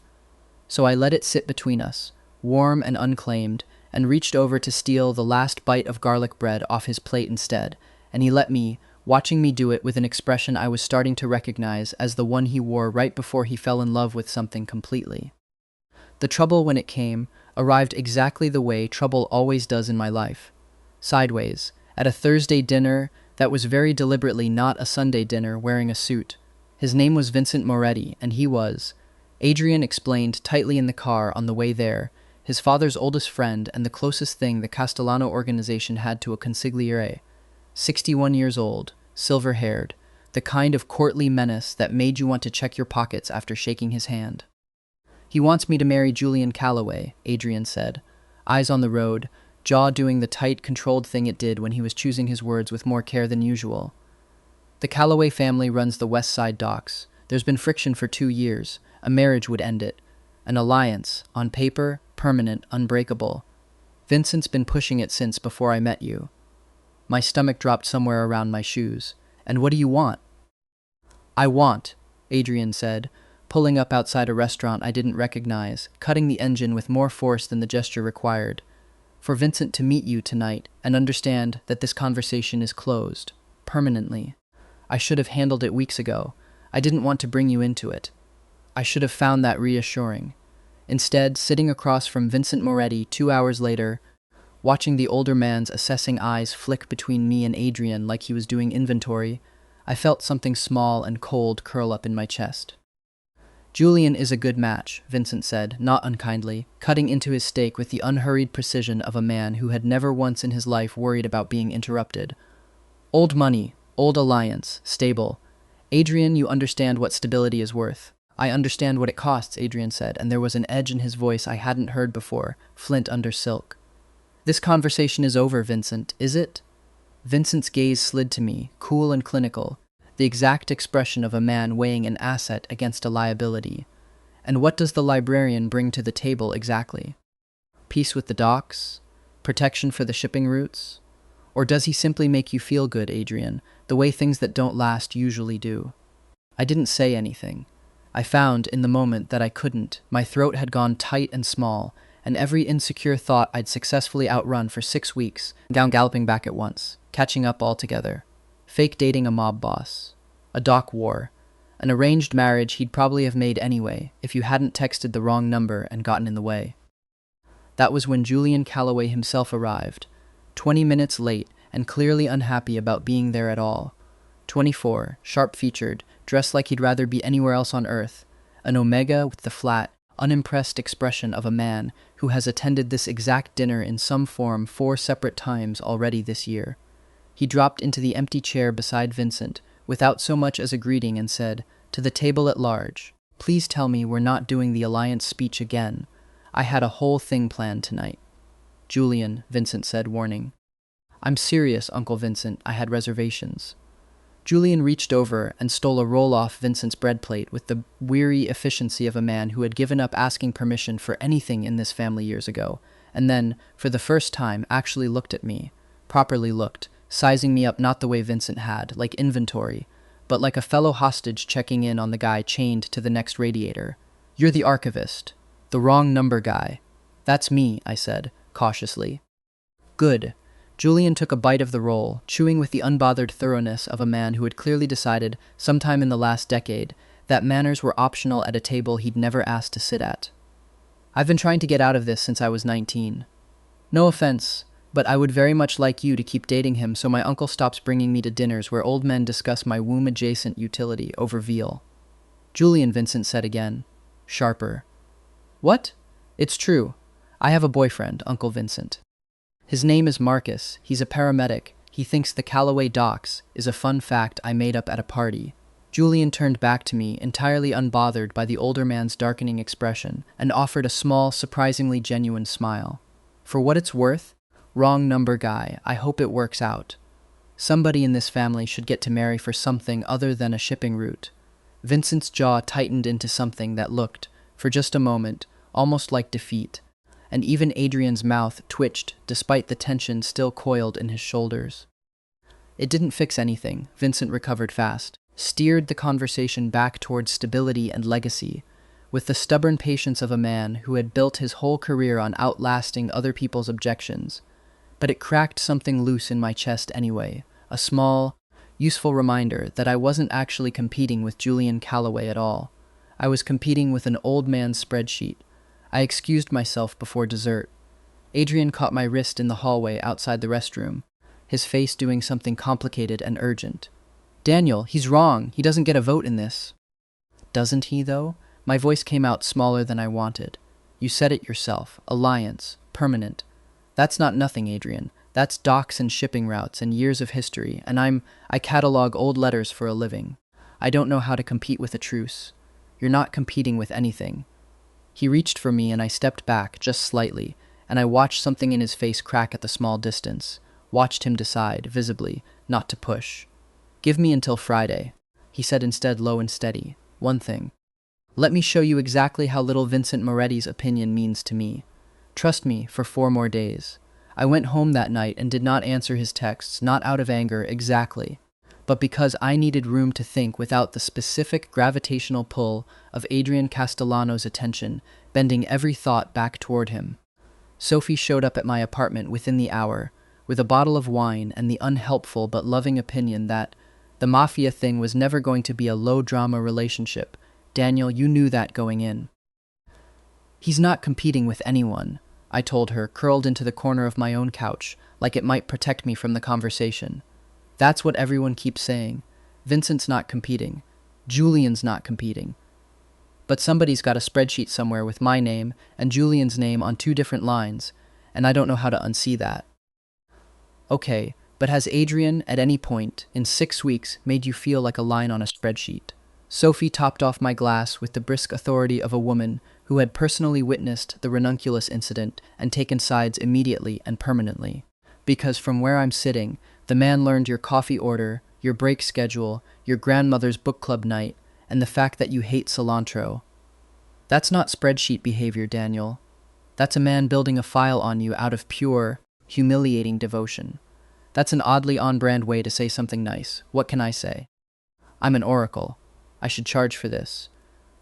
So I let it sit between us, warm and unclaimed, and reached over to steal the last bite of garlic bread off his plate instead, and he let me, watching me do it with an expression I was starting to recognize as the one he wore right before he fell in love with something completely. The trouble, when it came, arrived exactly the way trouble always does in my life. Sideways, at a Thursday dinner that was very deliberately not a Sunday dinner, wearing a suit. His name was Vincent Moretti, and he was, Adrian explained tightly in the car on the way there, his father's oldest friend and the closest thing the Castellano organization had to a consigliere. 61 years old, silver-haired, the kind of courtly menace that made you want to check your pockets after shaking his hand. He wants me to marry Julian Calloway, Adrian said, eyes on the road, jaw doing the tight, controlled thing it did when he was choosing his words with more care than usual. The Calloway family runs the West Side docks. There's been friction for 2 years. A marriage would end it. An alliance, on paper, permanent, unbreakable. Vincent's been pushing it since before I met you. My stomach dropped somewhere around my shoes. And what do you want? I want, Adrian said, pulling up outside a restaurant I didn't recognize, cutting the engine with more force than the gesture required, for Vincent to meet you tonight and understand that this conversation is closed, permanently. I should have handled it weeks ago. I didn't want to bring you into it. I should have found that reassuring. Instead, sitting across from Vincent Moretti 2 hours later, watching the older man's assessing eyes flick between me and Adrian like he was doing inventory, I felt something small and cold curl up in my chest. Julian is a good match, Vincent said, not unkindly, cutting into his steak with the unhurried precision of a man who had never once in his life worried about being interrupted. Old money, old alliance, stable. Adrian, you understand what stability is worth. I understand what it costs, Adrian said, and there was an edge in his voice I hadn't heard before, flint under silk. This conversation is over, Vincent, is it? Vincent's gaze slid to me, cool and clinical, the exact expression of a man weighing an asset against a liability. And what does the librarian bring to the table exactly? Peace with the docks? Protection for the shipping routes? Or does he simply make you feel good, Adrian, the way things that don't last usually do? I didn't say anything. I found, in the moment, that I couldn't. My throat had gone tight and small, and every insecure thought I'd successfully outrun for 6 weeks, down galloping back at once, catching up altogether. Fake dating a mob boss. A dock war. An arranged marriage he'd probably have made anyway, if you hadn't texted the wrong number and gotten in the way. That was when Julian Calloway himself arrived, 20 minutes late and clearly unhappy about being there at all. 24, sharp-featured, dressed like he'd rather be anywhere else on Earth, an omega with the flat, unimpressed expression of a man who has attended this exact dinner in some form 4 separate times already this year. He dropped into the empty chair beside Vincent, without so much as a greeting, and said, "To the table at large, please tell me we're not doing the alliance speech again. I had a whole thing planned tonight." "Julian," Vincent said, warning. "I'm serious, Uncle Vincent. I had reservations." Julian reached over and stole a roll off Vincent's bread plate with the weary efficiency of a man who had given up asking permission for anything in this family years ago, and then, for the first time, actually looked at me. Properly looked, sizing me up not the way Vincent had, like inventory, but like a fellow hostage checking in on the guy chained to the next radiator. "You're the archivist. The wrong number guy." "That's me," I said, cautiously. "Good." Julian took a bite of the roll, chewing with the unbothered thoroughness of a man who had clearly decided, sometime in the last decade, that manners were optional at a table he'd never asked to sit at. "I've been trying to get out of this since I was 19. No offense, but I would very much like you to keep dating him so my uncle stops bringing me to dinners where old men discuss my womb-adjacent utility over veal." "Julian," Vincent said again, sharper. "What? It's true. I have a boyfriend, Uncle Vincent. His name is Marcus. He's a paramedic. He thinks the Calloway docks is a fun fact I made up at a party." Julian turned back to me, entirely unbothered by the older man's darkening expression, and offered a small, surprisingly genuine smile. "For what it's worth, wrong number guy, I hope it works out. Somebody in this family should get to marry for something other than a shipping route." Vincent's jaw tightened into something that looked, for just a moment, almost like defeat, and even Adrian's mouth twitched despite the tension still coiled in his shoulders. It didn't fix anything. Vincent recovered fast, steered the conversation back towards stability and legacy, with the stubborn patience of a man who had built his whole career on outlasting other people's objections. But it cracked something loose in my chest anyway, a small, useful reminder that I wasn't actually competing with Julian Calloway at all. I was competing with an old man's spreadsheet. I excused myself before dessert. Adrian caught my wrist in the hallway outside the restroom, his face doing something complicated and urgent. "Daniel, he's wrong. He doesn't get a vote in this." "Doesn't he, though?" My voice came out smaller than I wanted. "You said it yourself. Alliance. Permanent. That's not nothing, Adrian. That's docks and shipping routes and years of history, and I catalog old letters for a living. I don't know how to compete with a truce. You're not competing with anything." He reached for me and I stepped back, just slightly, and I watched something in his face crack at the small distance, watched him decide, visibly, not to push. "Give me until Friday," he said instead, low and steady. "One thing. Let me show you exactly how little Vincent Moretti's opinion means to me. Trust me for 4 more days." I went home that night and did not answer his texts, not out of anger, exactly, but because I needed room to think without the specific gravitational pull of Adrian Castellano's attention, bending every thought back toward him. Sophie showed up at my apartment within the hour, with a bottle of wine and the unhelpful but loving opinion that the Mafia thing was never going to be a low-drama relationship. "Daniel, you knew that going in." "He's not competing with anyone," I told her, curled into the corner of my own couch, like it might protect me from the conversation. "That's what everyone keeps saying. Vincent's not competing. Julian's not competing." But somebody's got a spreadsheet somewhere with my name and Julian's name on two different lines, and I don't know how to unsee that. Okay, but has Adrian, at any point, in 6 weeks, made you feel like a line on a spreadsheet? Sophie topped off my glass with the brisk authority of a woman who had personally witnessed the ranunculus incident and taken sides immediately and permanently. Because from where I'm sitting, the man learned your coffee order, your break schedule, your grandmother's book club night, and the fact that you hate cilantro. That's not spreadsheet behavior, Daniel. That's a man building a file on you out of pure, humiliating devotion. That's an oddly on-brand way to say something nice. What can I say? I'm an oracle. I should charge for this.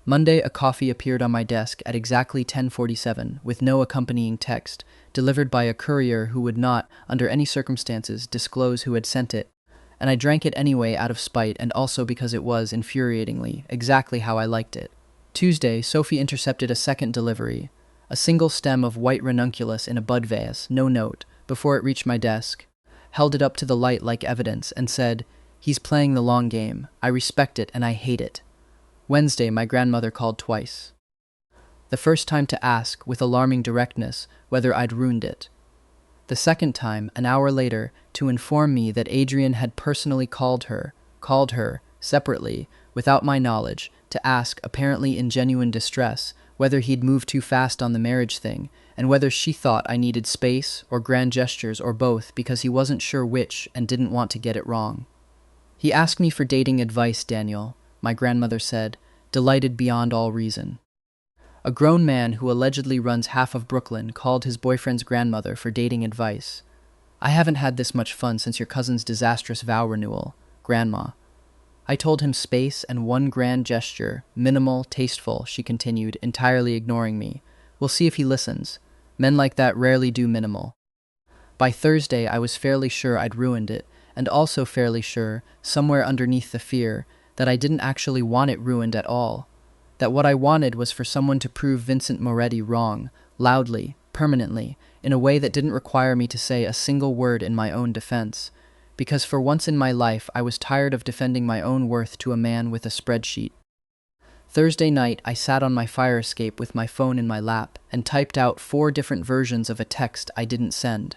Monday, a coffee appeared on my desk at exactly 10:47, with no accompanying text, delivered by a courier who would not, under any circumstances, disclose who had sent it, and I drank it anyway out of spite and also because it was, infuriatingly, exactly how I liked it. Tuesday, Sophie intercepted a second delivery, a single stem of white ranunculus in a bud vase, no note, before it reached my desk, held it up to the light like evidence, and said, "He's playing the long game. I respect it and I hate it." Wednesday, my grandmother called twice. The first time to ask, with alarming directness, whether I'd ruined it. The second time, an hour later, to inform me that Adrian had personally called her, separately, without my knowledge, to ask, apparently in genuine distress, whether he'd moved too fast on the marriage thing, and whether she thought I needed space, or grand gestures, or both, because he wasn't sure which and didn't want to get it wrong. "He asked me for dating advice, Daniel," my grandmother said, delighted beyond all reason. A grown man who allegedly runs half of Brooklyn called his boyfriend's grandmother for dating advice. "I haven't had this much fun since your cousin's disastrous vow renewal, Grandma." I told him space and one grand gesture, minimal, tasteful, she continued, entirely ignoring me. "We'll see if he listens. Men like that rarely do minimal." By Thursday, I was fairly sure I'd ruined it, and also fairly sure, somewhere underneath the fear, that I didn't actually want it ruined at all. That what I wanted was for someone to prove Vincent Moretti wrong, loudly, permanently, in a way that didn't require me to say a single word in my own defense. Because for once in my life, I was tired of defending my own worth to a man with a spreadsheet. Thursday night, I sat on my fire escape with my phone in my lap and typed out 4 different versions of a text I didn't send.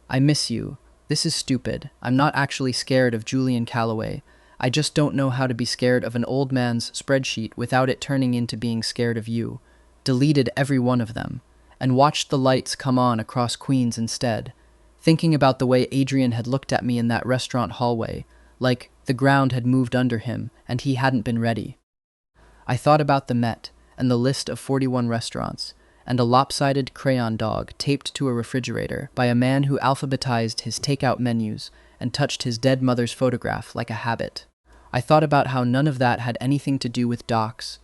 "I miss you. This is stupid. I'm not actually scared of Julian Calloway. I just don't know how to be scared of an old man's spreadsheet without it turning into being scared of you." Deleted every one of them, and watched the lights come on across Queens instead, thinking about the way Adrian had looked at me in that restaurant hallway, like the ground had moved under him and he hadn't been ready. I thought about the Met and the list of 41 restaurants, and a lopsided crayon dog taped to a refrigerator by a man who alphabetized his takeout menus and touched his dead mother's photograph like a habit. I thought about how none of that had anything to do with docks,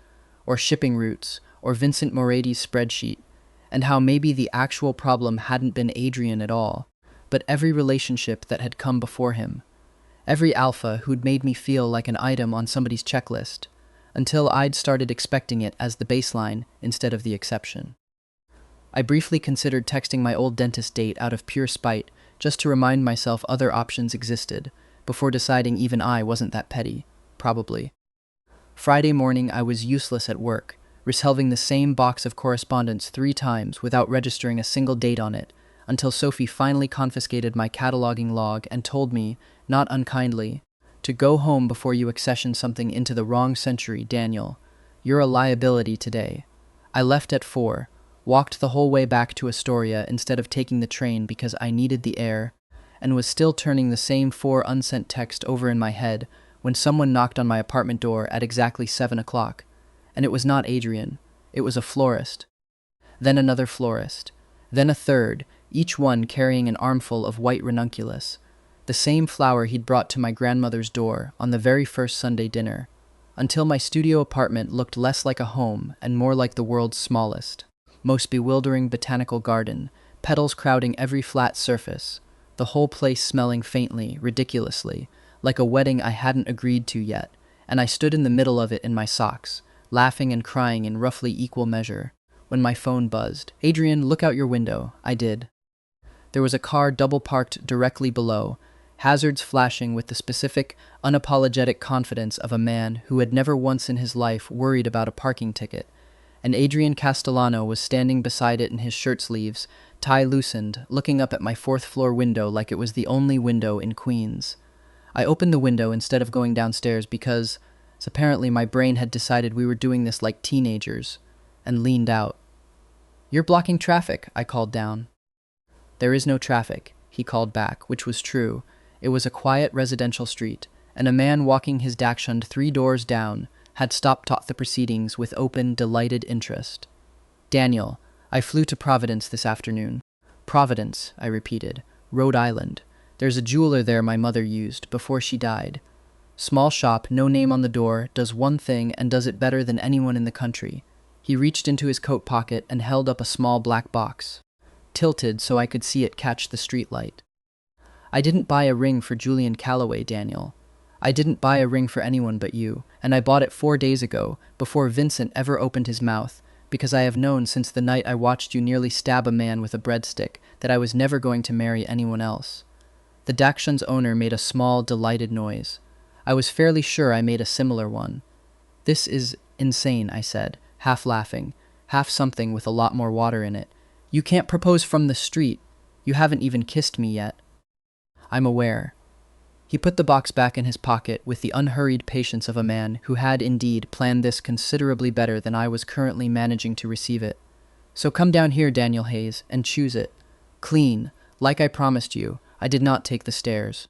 or shipping routes, or Vincent Moretti's spreadsheet, and how maybe the actual problem hadn't been Adrian at all, but every relationship that had come before him. Every alpha who'd made me feel like an item on somebody's checklist, until I'd started expecting it as the baseline instead of the exception. I briefly considered texting my old dentist date out of pure spite, just to remind myself other options existed, before deciding even I wasn't that petty, probably. Friday morning I was useless at work, resolving the same box of correspondence 3 times without registering a single date on it, until Sophie finally confiscated my cataloging log and told me, not unkindly, to go home before you accession something into the wrong century, Daniel. You're a liability today. I left at 4, walked the whole way back to Astoria instead of taking the train because I needed the air, and was still turning the same 4 unsent text over in my head when someone knocked on my apartment door at exactly 7 o'clock. And it was not Adrian. It was a florist. Then another florist. Then a third, each one carrying an armful of white ranunculus, the same flower he'd brought to my grandmother's door on the very first Sunday dinner, until my studio apartment looked less like a home and more like the world's smallest, most bewildering botanical garden, petals crowding every flat surface, the whole place smelling faintly, ridiculously, like a wedding I hadn't agreed to yet, and I stood in the middle of it in my socks, laughing and crying in roughly equal measure, when my phone buzzed. "Adrian, look out your window." I did. There was a car double-parked directly below, hazards flashing with the specific, unapologetic confidence of a man who had never once in his life worried about a parking ticket, and Adrian Castellano was standing beside it in his shirt sleeves, tie loosened, looking up at my fourth-floor window like it was the only window in Queens. I opened the window instead of going downstairs because, apparently my brain had decided we were doing this like teenagers, and leaned out. "You're blocking traffic," I called down. "There is no traffic," he called back, which was true. It was a quiet residential street, and a man walking his Dachshund 3 doors down had stopped the proceedings with open, delighted interest. "Daniel, I flew to Providence this afternoon." "Providence," I repeated. "Rhode Island. There's a jeweler there my mother used before she died. Small shop, no name on the door, does one thing and does it better than anyone in the country." He reached into his coat pocket and held up a small black box, tilted so I could see it catch the streetlight. "I didn't buy a ring for Julian Calloway, Daniel. I didn't buy a ring for anyone but you, and I bought it 4 days ago, before Vincent ever opened his mouth, because I have known since the night I watched you nearly stab a man with a breadstick that I was never going to marry anyone else." The Dachshund's owner made a small, delighted noise. I was fairly sure I made a similar one. "This is insane," I said, half laughing, half something with a lot more water in it. "You can't propose from the street. You haven't even kissed me yet." "I'm aware." He put the box back in his pocket with the unhurried patience of a man who had indeed planned this considerably better than I was currently managing to receive it. "So come down here, Daniel Hayes, and choose it. Clean, like I promised you. I did not take the stairs.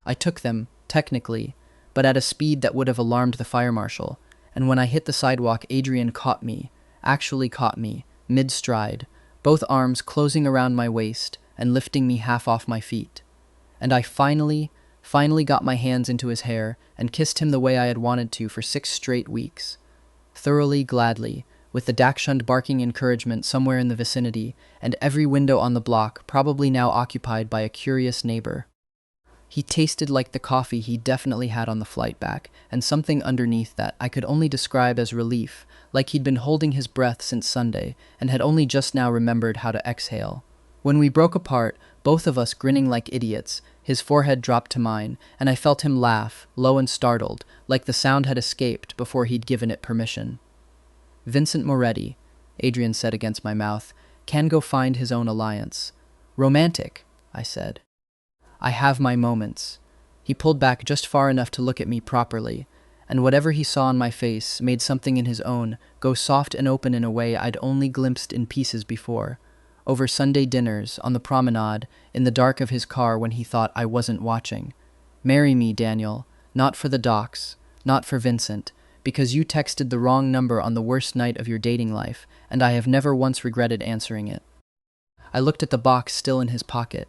I took them, technically, but at a speed that would have alarmed the fire marshal, and when I hit the sidewalk, Adrian caught me, actually caught me, mid-stride, both arms closing around my waist and lifting me half off my feet. And I finally got my hands into his hair and kissed him the way I had wanted to for 6 straight weeks. Thoroughly, gladly, with the Dachshund barking encouragement somewhere in the vicinity, and every window on the block probably now occupied by a curious neighbor. He tasted like the coffee he definitely had on the flight back, and something underneath that I could only describe as relief, like he'd been holding his breath since Sunday, and had only just now remembered how to exhale. When we broke apart, both of us grinning like idiots, his forehead dropped to mine, and I felt him laugh, low and startled, like the sound had escaped before he'd given it permission. "Vincent Moretti," Adrian said against my mouth, "can go find his own alliance." "Romantic," I said. "I have my moments." He pulled back just far enough to look at me properly, and whatever he saw on my face made something in his own go soft and open in a way I'd only glimpsed in pieces before. Over Sunday dinners, on the promenade, in the dark of his car when he thought I wasn't watching. "Marry me, Daniel. Not for the docs, not for Vincent, because you texted the wrong number on the worst night of your dating life, and I have never once regretted answering it." I looked at the box still in his pocket,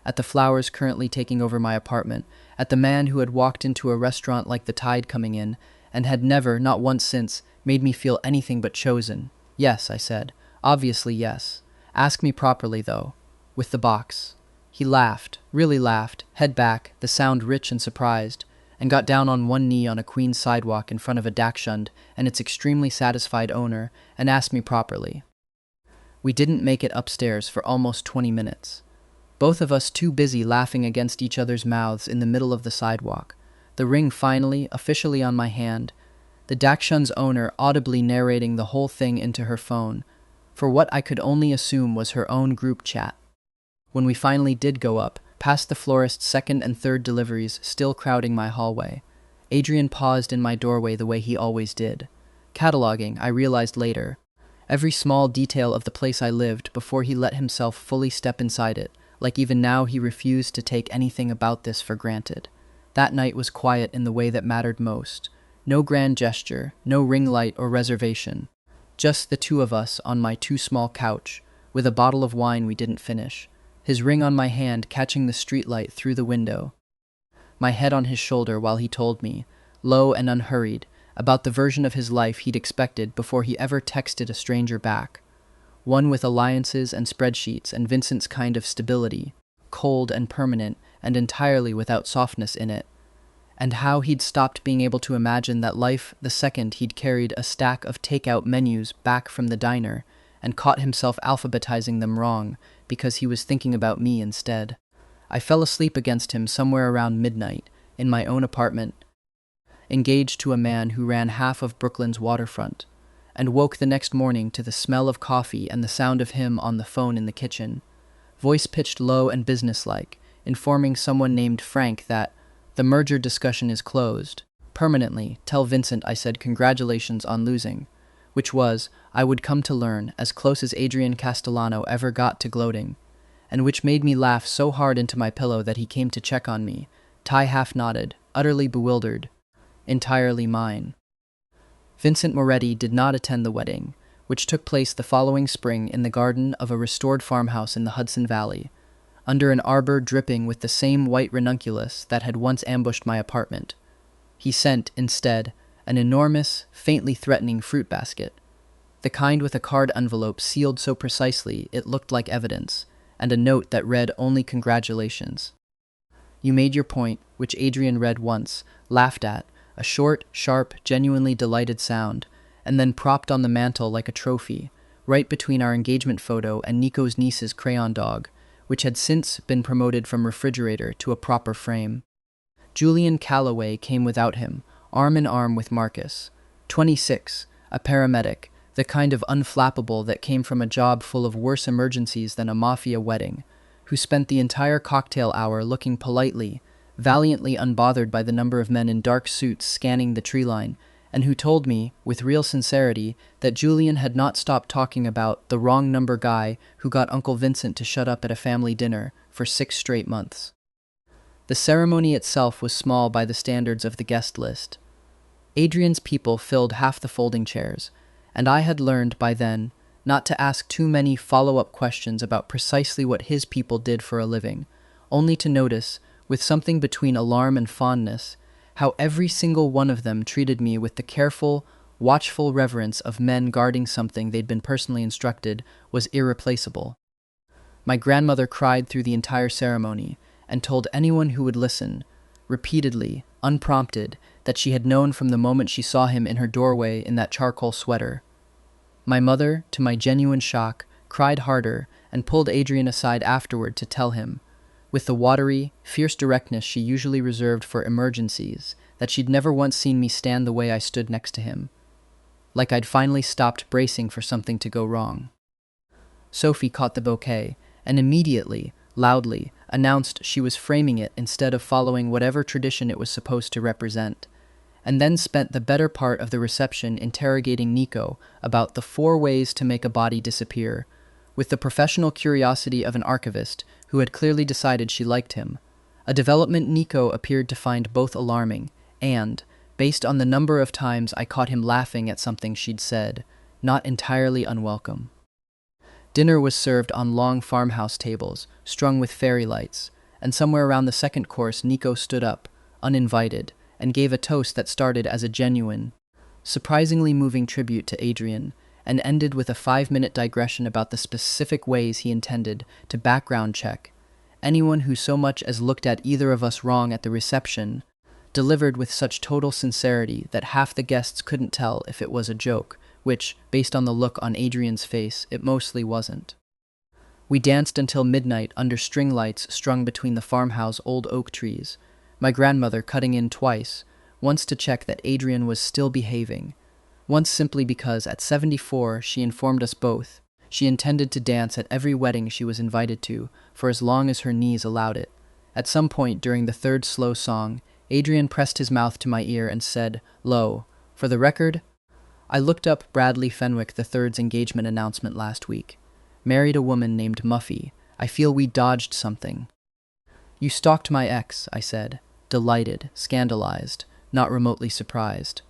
at the flowers currently taking over my apartment, at the man who had walked into a restaurant like the tide coming in, and had never, not once since, made me feel anything but chosen. "Yes," I said. "Obviously, yes. Ask me properly, though. With the box." He laughed, really laughed, head back, the sound rich and surprised, and got down on one knee on a Queens sidewalk in front of a Dachshund and its extremely satisfied owner, and asked me properly. We didn't make it upstairs for almost 20 minutes. Both of us too busy laughing against each other's mouths in the middle of the sidewalk. The ring finally, officially on my hand, the Dachshund's owner audibly narrating the whole thing into her phone, for what I could only assume was her own group chat. When we finally did go up, past the florist's 2nd and 3rd deliveries still crowding my hallway, Adrian paused in my doorway the way he always did, cataloging, I realized later, every small detail of the place I lived before he let himself fully step inside it, like even now he refused to take anything about this for granted. That night was quiet in the way that mattered most. No grand gesture, no ring light or reservation. Just the two of us on my too small couch, with a bottle of wine we didn't finish, his ring on my hand catching the streetlight through the window. My head on his shoulder while he told me, low and unhurried, about the version of his life he'd expected before he ever texted a stranger back. One with alliances and spreadsheets and Vincent's kind of stability, cold and permanent and entirely without softness in it. And how he'd stopped being able to imagine that life the second he'd carried a stack of takeout menus back from the diner and caught himself alphabetizing them wrong because he was thinking about me instead. I fell asleep against him somewhere around midnight, in my own apartment, engaged to a man who ran half of Brooklyn's waterfront, and woke the next morning to the smell of coffee and the sound of him on the phone in the kitchen, voice pitched low and businesslike, informing someone named Frank that the merger discussion is closed. Permanently, tell Vincent I said congratulations on losing, which was, I would come to learn, as close as Adrian Castellano ever got to gloating, and which made me laugh so hard into my pillow that he came to check on me, tie half-nodded, utterly bewildered, entirely mine. Vincent Moretti did not attend the wedding, which took place the following spring in the garden of a restored farmhouse in the Hudson Valley, under an arbor dripping with the same white ranunculus that had once ambushed my apartment. He sent, instead, an enormous, faintly threatening fruit basket, the kind with a card envelope sealed so precisely it looked like evidence, and a note that read only congratulations. You made your point, which Adrian read once, laughed at, a short, sharp, genuinely delighted sound, and then propped on the mantel like a trophy, right between our engagement photo and Nico's niece's crayon dog, which had since been promoted from refrigerator to a proper frame. Julian Calloway came without him, arm in arm with Marcus, 26, a paramedic, the kind of unflappable that came from a job full of worse emergencies than a Mafia wedding, who spent the entire cocktail hour looking politely, valiantly unbothered by the number of men in dark suits scanning the tree line, and who told me, with real sincerity, that Julian had not stopped talking about the wrong number guy who got Uncle Vincent to shut up at a family dinner for 6 straight months. The ceremony itself was small by the standards of the guest list. Adrian's people filled half the folding chairs, and I had learned by then not to ask too many follow-up questions about precisely what his people did for a living, only to notice, with something between alarm and fondness, how every single one of them treated me with the careful, watchful reverence of men guarding something they'd been personally instructed was irreplaceable. My grandmother cried through the entire ceremony, and told anyone who would listen, repeatedly, unprompted, that she had known from the moment she saw him in her doorway in that charcoal sweater. My mother, to my genuine shock, cried harder and pulled Adrian aside afterward to tell him, with the watery, fierce directness she usually reserved for emergencies, that she'd never once seen me stand the way I stood next to him, like I'd finally stopped bracing for something to go wrong. Sophie caught the bouquet, and immediately, loudly, announced she was framing it instead of following whatever tradition it was supposed to represent, and then spent the better part of the reception interrogating Nico about the 4 ways to make a body disappear, with the professional curiosity of an archivist who had clearly decided she liked him, a development Nico appeared to find both alarming and, based on the number of times I caught him laughing at something she'd said, not entirely unwelcome. Dinner was served on long farmhouse tables, strung with fairy lights, and somewhere around the second course Nico stood up, uninvited, and gave a toast that started as a genuine, surprisingly moving tribute to Adrian, and ended with a 5-minute digression about the specific ways he intended to background check anyone who so much as looked at either of us wrong at the reception, delivered with such total sincerity that half the guests couldn't tell if it was a joke, which, based on the look on Adrian's face, it mostly wasn't. We danced until midnight under string lights strung between the farmhouse old oak trees, my grandmother cutting in twice, once to check that Adrian was still behaving, once simply because at 74 she informed us both she intended to dance at every wedding she was invited to for as long as her knees allowed it. At some point during the 3rd slow song, Adrian pressed his mouth to my ear and said, low, "For the record, I looked up Bradley Fenwick III's engagement announcement last week. Married a woman named Mafia. I feel we dodged something." "You stalked my ex," I said, delighted, scandalized, not remotely surprised.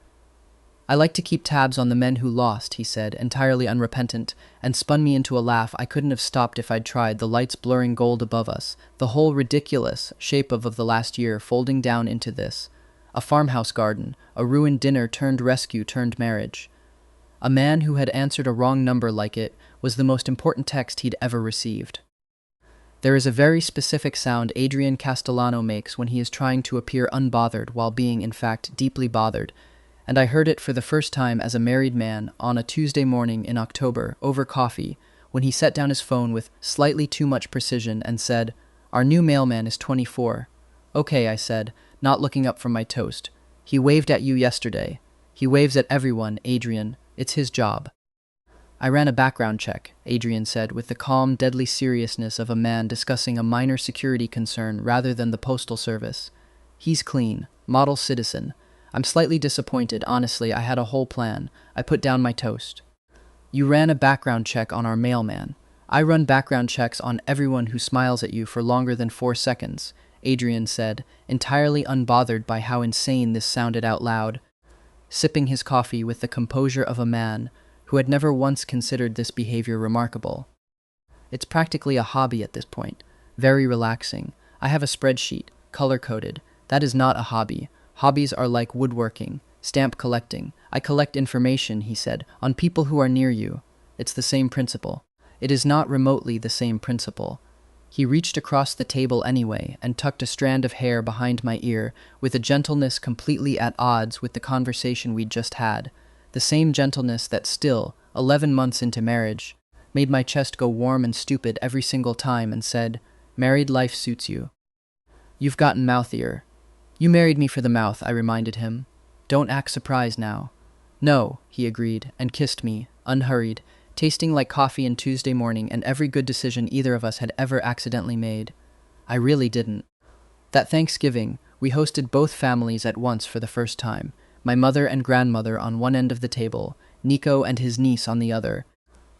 "I like to keep tabs on the men who lost," he said, entirely unrepentant, and spun me into a laugh I couldn't have stopped if I'd tried, the lights blurring gold above us, the whole ridiculous shape of the last year folding down into this. A farmhouse garden, a ruined dinner turned rescue turned marriage. A man who had answered a wrong number like it was the most important text he'd ever received. There is a very specific sound Adrian Castellano makes when he is trying to appear unbothered while being, in fact, deeply bothered, and I heard it for the first time as a married man on a Tuesday morning in October over coffee when he set down his phone with slightly too much precision and said, Our new mailman is 24. Okay, I said, not looking up from my toast. He waved at you yesterday. He waves at everyone, Adrian. It's his job. I ran a background check, Adrian said, with the calm, deadly seriousness of a man discussing a minor security concern rather than the postal service. He's clean, model citizen. I'm slightly disappointed, honestly. I had a whole plan. I put down my toast. You ran a background check on our mailman. I run background checks on everyone who smiles at you for longer than 4 seconds, Adrian said, entirely unbothered by how insane this sounded out loud, sipping his coffee with the composure of a man who had never once considered this behavior remarkable. It's practically a hobby at this point. Very relaxing. I have a spreadsheet, color-coded. That is not a hobby. Hobbies are like woodworking, stamp collecting. I collect information, he said, on people who are near you. It's the same principle. It is not remotely the same principle. He reached across the table anyway and tucked a strand of hair behind my ear with a gentleness completely at odds with the conversation we'd just had. The same gentleness that still, 11 months into marriage, made my chest go warm and stupid every single time and said, "Married life suits you. You've gotten mouthier." "You married me for the mouth," I reminded him. "Don't act surprised now." "No," he agreed, and kissed me, unhurried, tasting like coffee in Tuesday morning and every good decision either of us had ever accidentally made. I really didn't. That Thanksgiving, we hosted both families at once for the first time. My mother and grandmother on one end of the table, Nico and his niece on the other,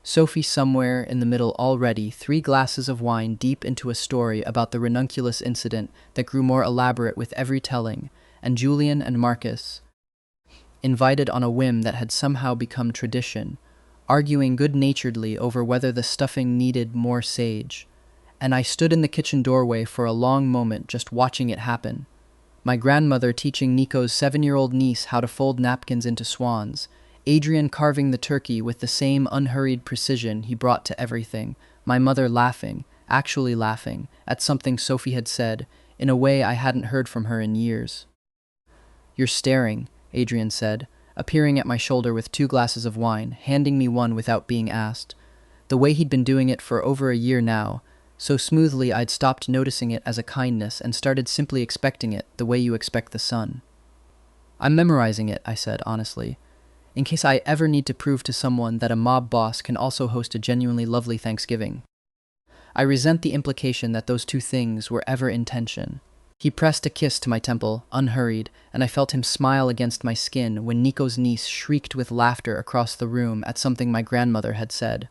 Sophie somewhere in the middle already, 3 glasses of wine deep into a story about the ranunculus incident that grew more elaborate with every telling, and Julian and Marcus, invited on a whim that had somehow become tradition, arguing good-naturedly over whether the stuffing needed more sage. And I stood in the kitchen doorway for a long moment just watching it happen. My grandmother teaching Nico's 7-year-old niece how to fold napkins into swans, Adrian carving the turkey with the same unhurried precision he brought to everything, my mother laughing, actually laughing, at something Sophie had said, in a way I hadn't heard from her in years. "You're staring," Adrian said, appearing at my shoulder with 2 glasses of wine, handing me one without being asked. The way he'd been doing it for over a year now, so smoothly I'd stopped noticing it as a kindness and started simply expecting it the way you expect the sun. "I'm memorizing it," I said, honestly, in case I ever need to prove to someone that a mob boss can also host a genuinely lovely Thanksgiving. I resent the implication that those 2 things were ever in tension. He pressed a kiss to my temple, unhurried, and I felt him smile against my skin when Nico's niece shrieked with laughter across the room at something my grandmother had said.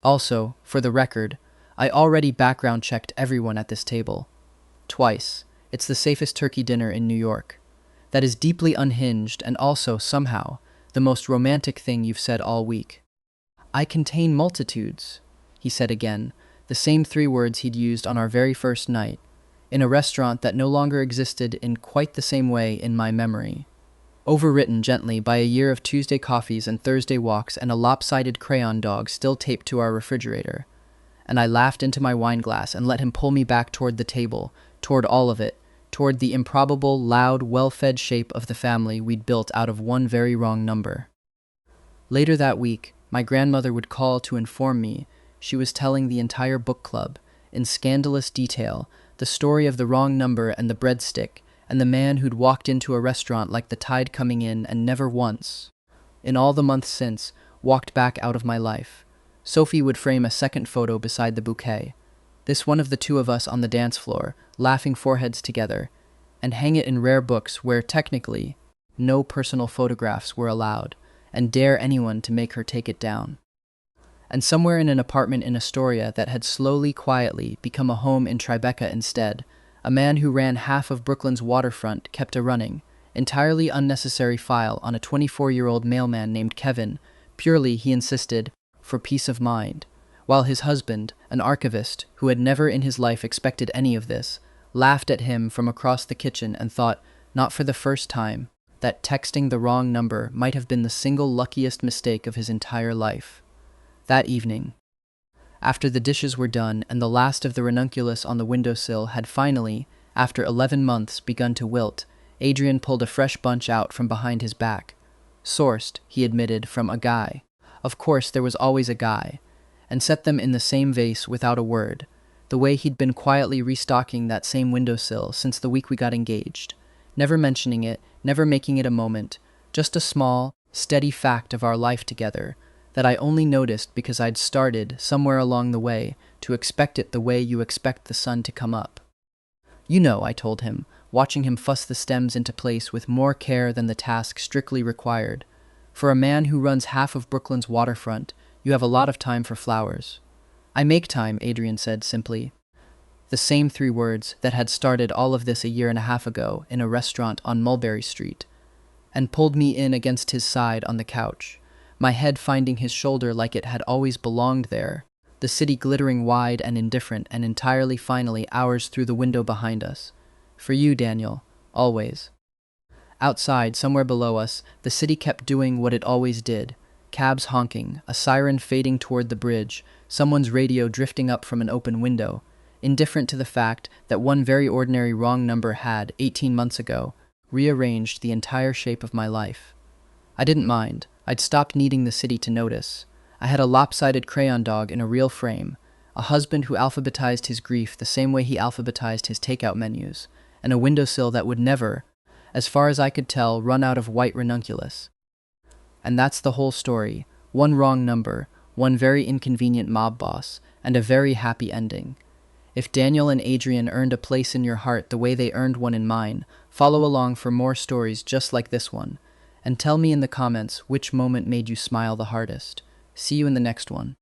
Also, for the record, I already background checked everyone at this table. Twice. It's the safest turkey dinner in New York. That is deeply unhinged and also, somehow, the most romantic thing you've said all week. "I contain multitudes," he said again, the same 3 words he'd used on our very first night, in a restaurant that no longer existed in quite the same way in my memory. Overwritten gently by a year of Tuesday coffees and Thursday walks and a lopsided crayon dog still taped to our refrigerator. And I laughed into my wine glass and let him pull me back toward the table, toward all of it, toward the improbable, loud, well-fed shape of the family we'd built out of one very wrong number. Later that week, my grandmother would call to inform me she was telling the entire book club, in scandalous detail, the story of the wrong number and the breadstick, and the man who'd walked into a restaurant like the tide coming in and never once, in all the months since, walked back out of my life. Sophie would frame a second photo beside the bouquet, this one of the 2 of us on the dance floor, laughing foreheads together, and hang it in rare books where, technically, no personal photographs were allowed, and dare anyone to make her take it down. And somewhere in an apartment in Astoria that had slowly, quietly become a home in Tribeca instead, a man who ran half of Brooklyn's waterfront kept a running, entirely unnecessary file on a 24-year-old mailman named Kevin, purely, he insisted, for peace of mind, while his husband, an archivist who had never in his life expected any of this, laughed at him from across the kitchen and thought, not for the first time, that texting the wrong number might have been the single luckiest mistake of his entire life. That evening, after the dishes were done and the last of the ranunculus on the windowsill had finally, after 11 months, begun to wilt, Adrian pulled a fresh bunch out from behind his back. Sourced, he admitted, from a guy. Of course, there was always a guy. And set them in the same vase without a word. The the way he'd been quietly restocking that same windowsill since the week we got engaged, never mentioning it, never making it a moment, just a small, steady fact of our life together that I only noticed because I'd started, somewhere along the way, to expect it the way you expect the sun to come up. You know, I told him, watching him fuss the stems into place with more care than the task strictly required. For a man who runs half of Brooklyn's waterfront, you have a lot of time for flowers. I make time, Adrian said simply. The same 3 words that had started all of this a year and a half ago in a restaurant on Mulberry Street, and pulled me in against his side on the couch, my head finding his shoulder like it had always belonged there, the city glittering wide and indifferent and entirely finally ours through the window behind us. For you, Daniel, always. Outside, somewhere below us, the city kept doing what it always did. Cabs honking, a siren fading toward the bridge, someone's radio drifting up from an open window, indifferent to the fact that one very ordinary wrong number had, 18 months ago, rearranged the entire shape of my life. I didn't mind. I'd stopped needing the city to notice. I had a lopsided crayon dog in a real frame, a husband who alphabetized his grief the same way he alphabetized his takeout menus, and a windowsill that would never, as far as I could tell, run out of white ranunculus. And that's the whole story. One wrong number, one very inconvenient mob boss, and a very happy ending. If Daniel and Adrian earned a place in your heart the way they earned one in mine, follow along for more stories just like this one. And tell me in the comments which moment made you smile the hardest. See you in the next one.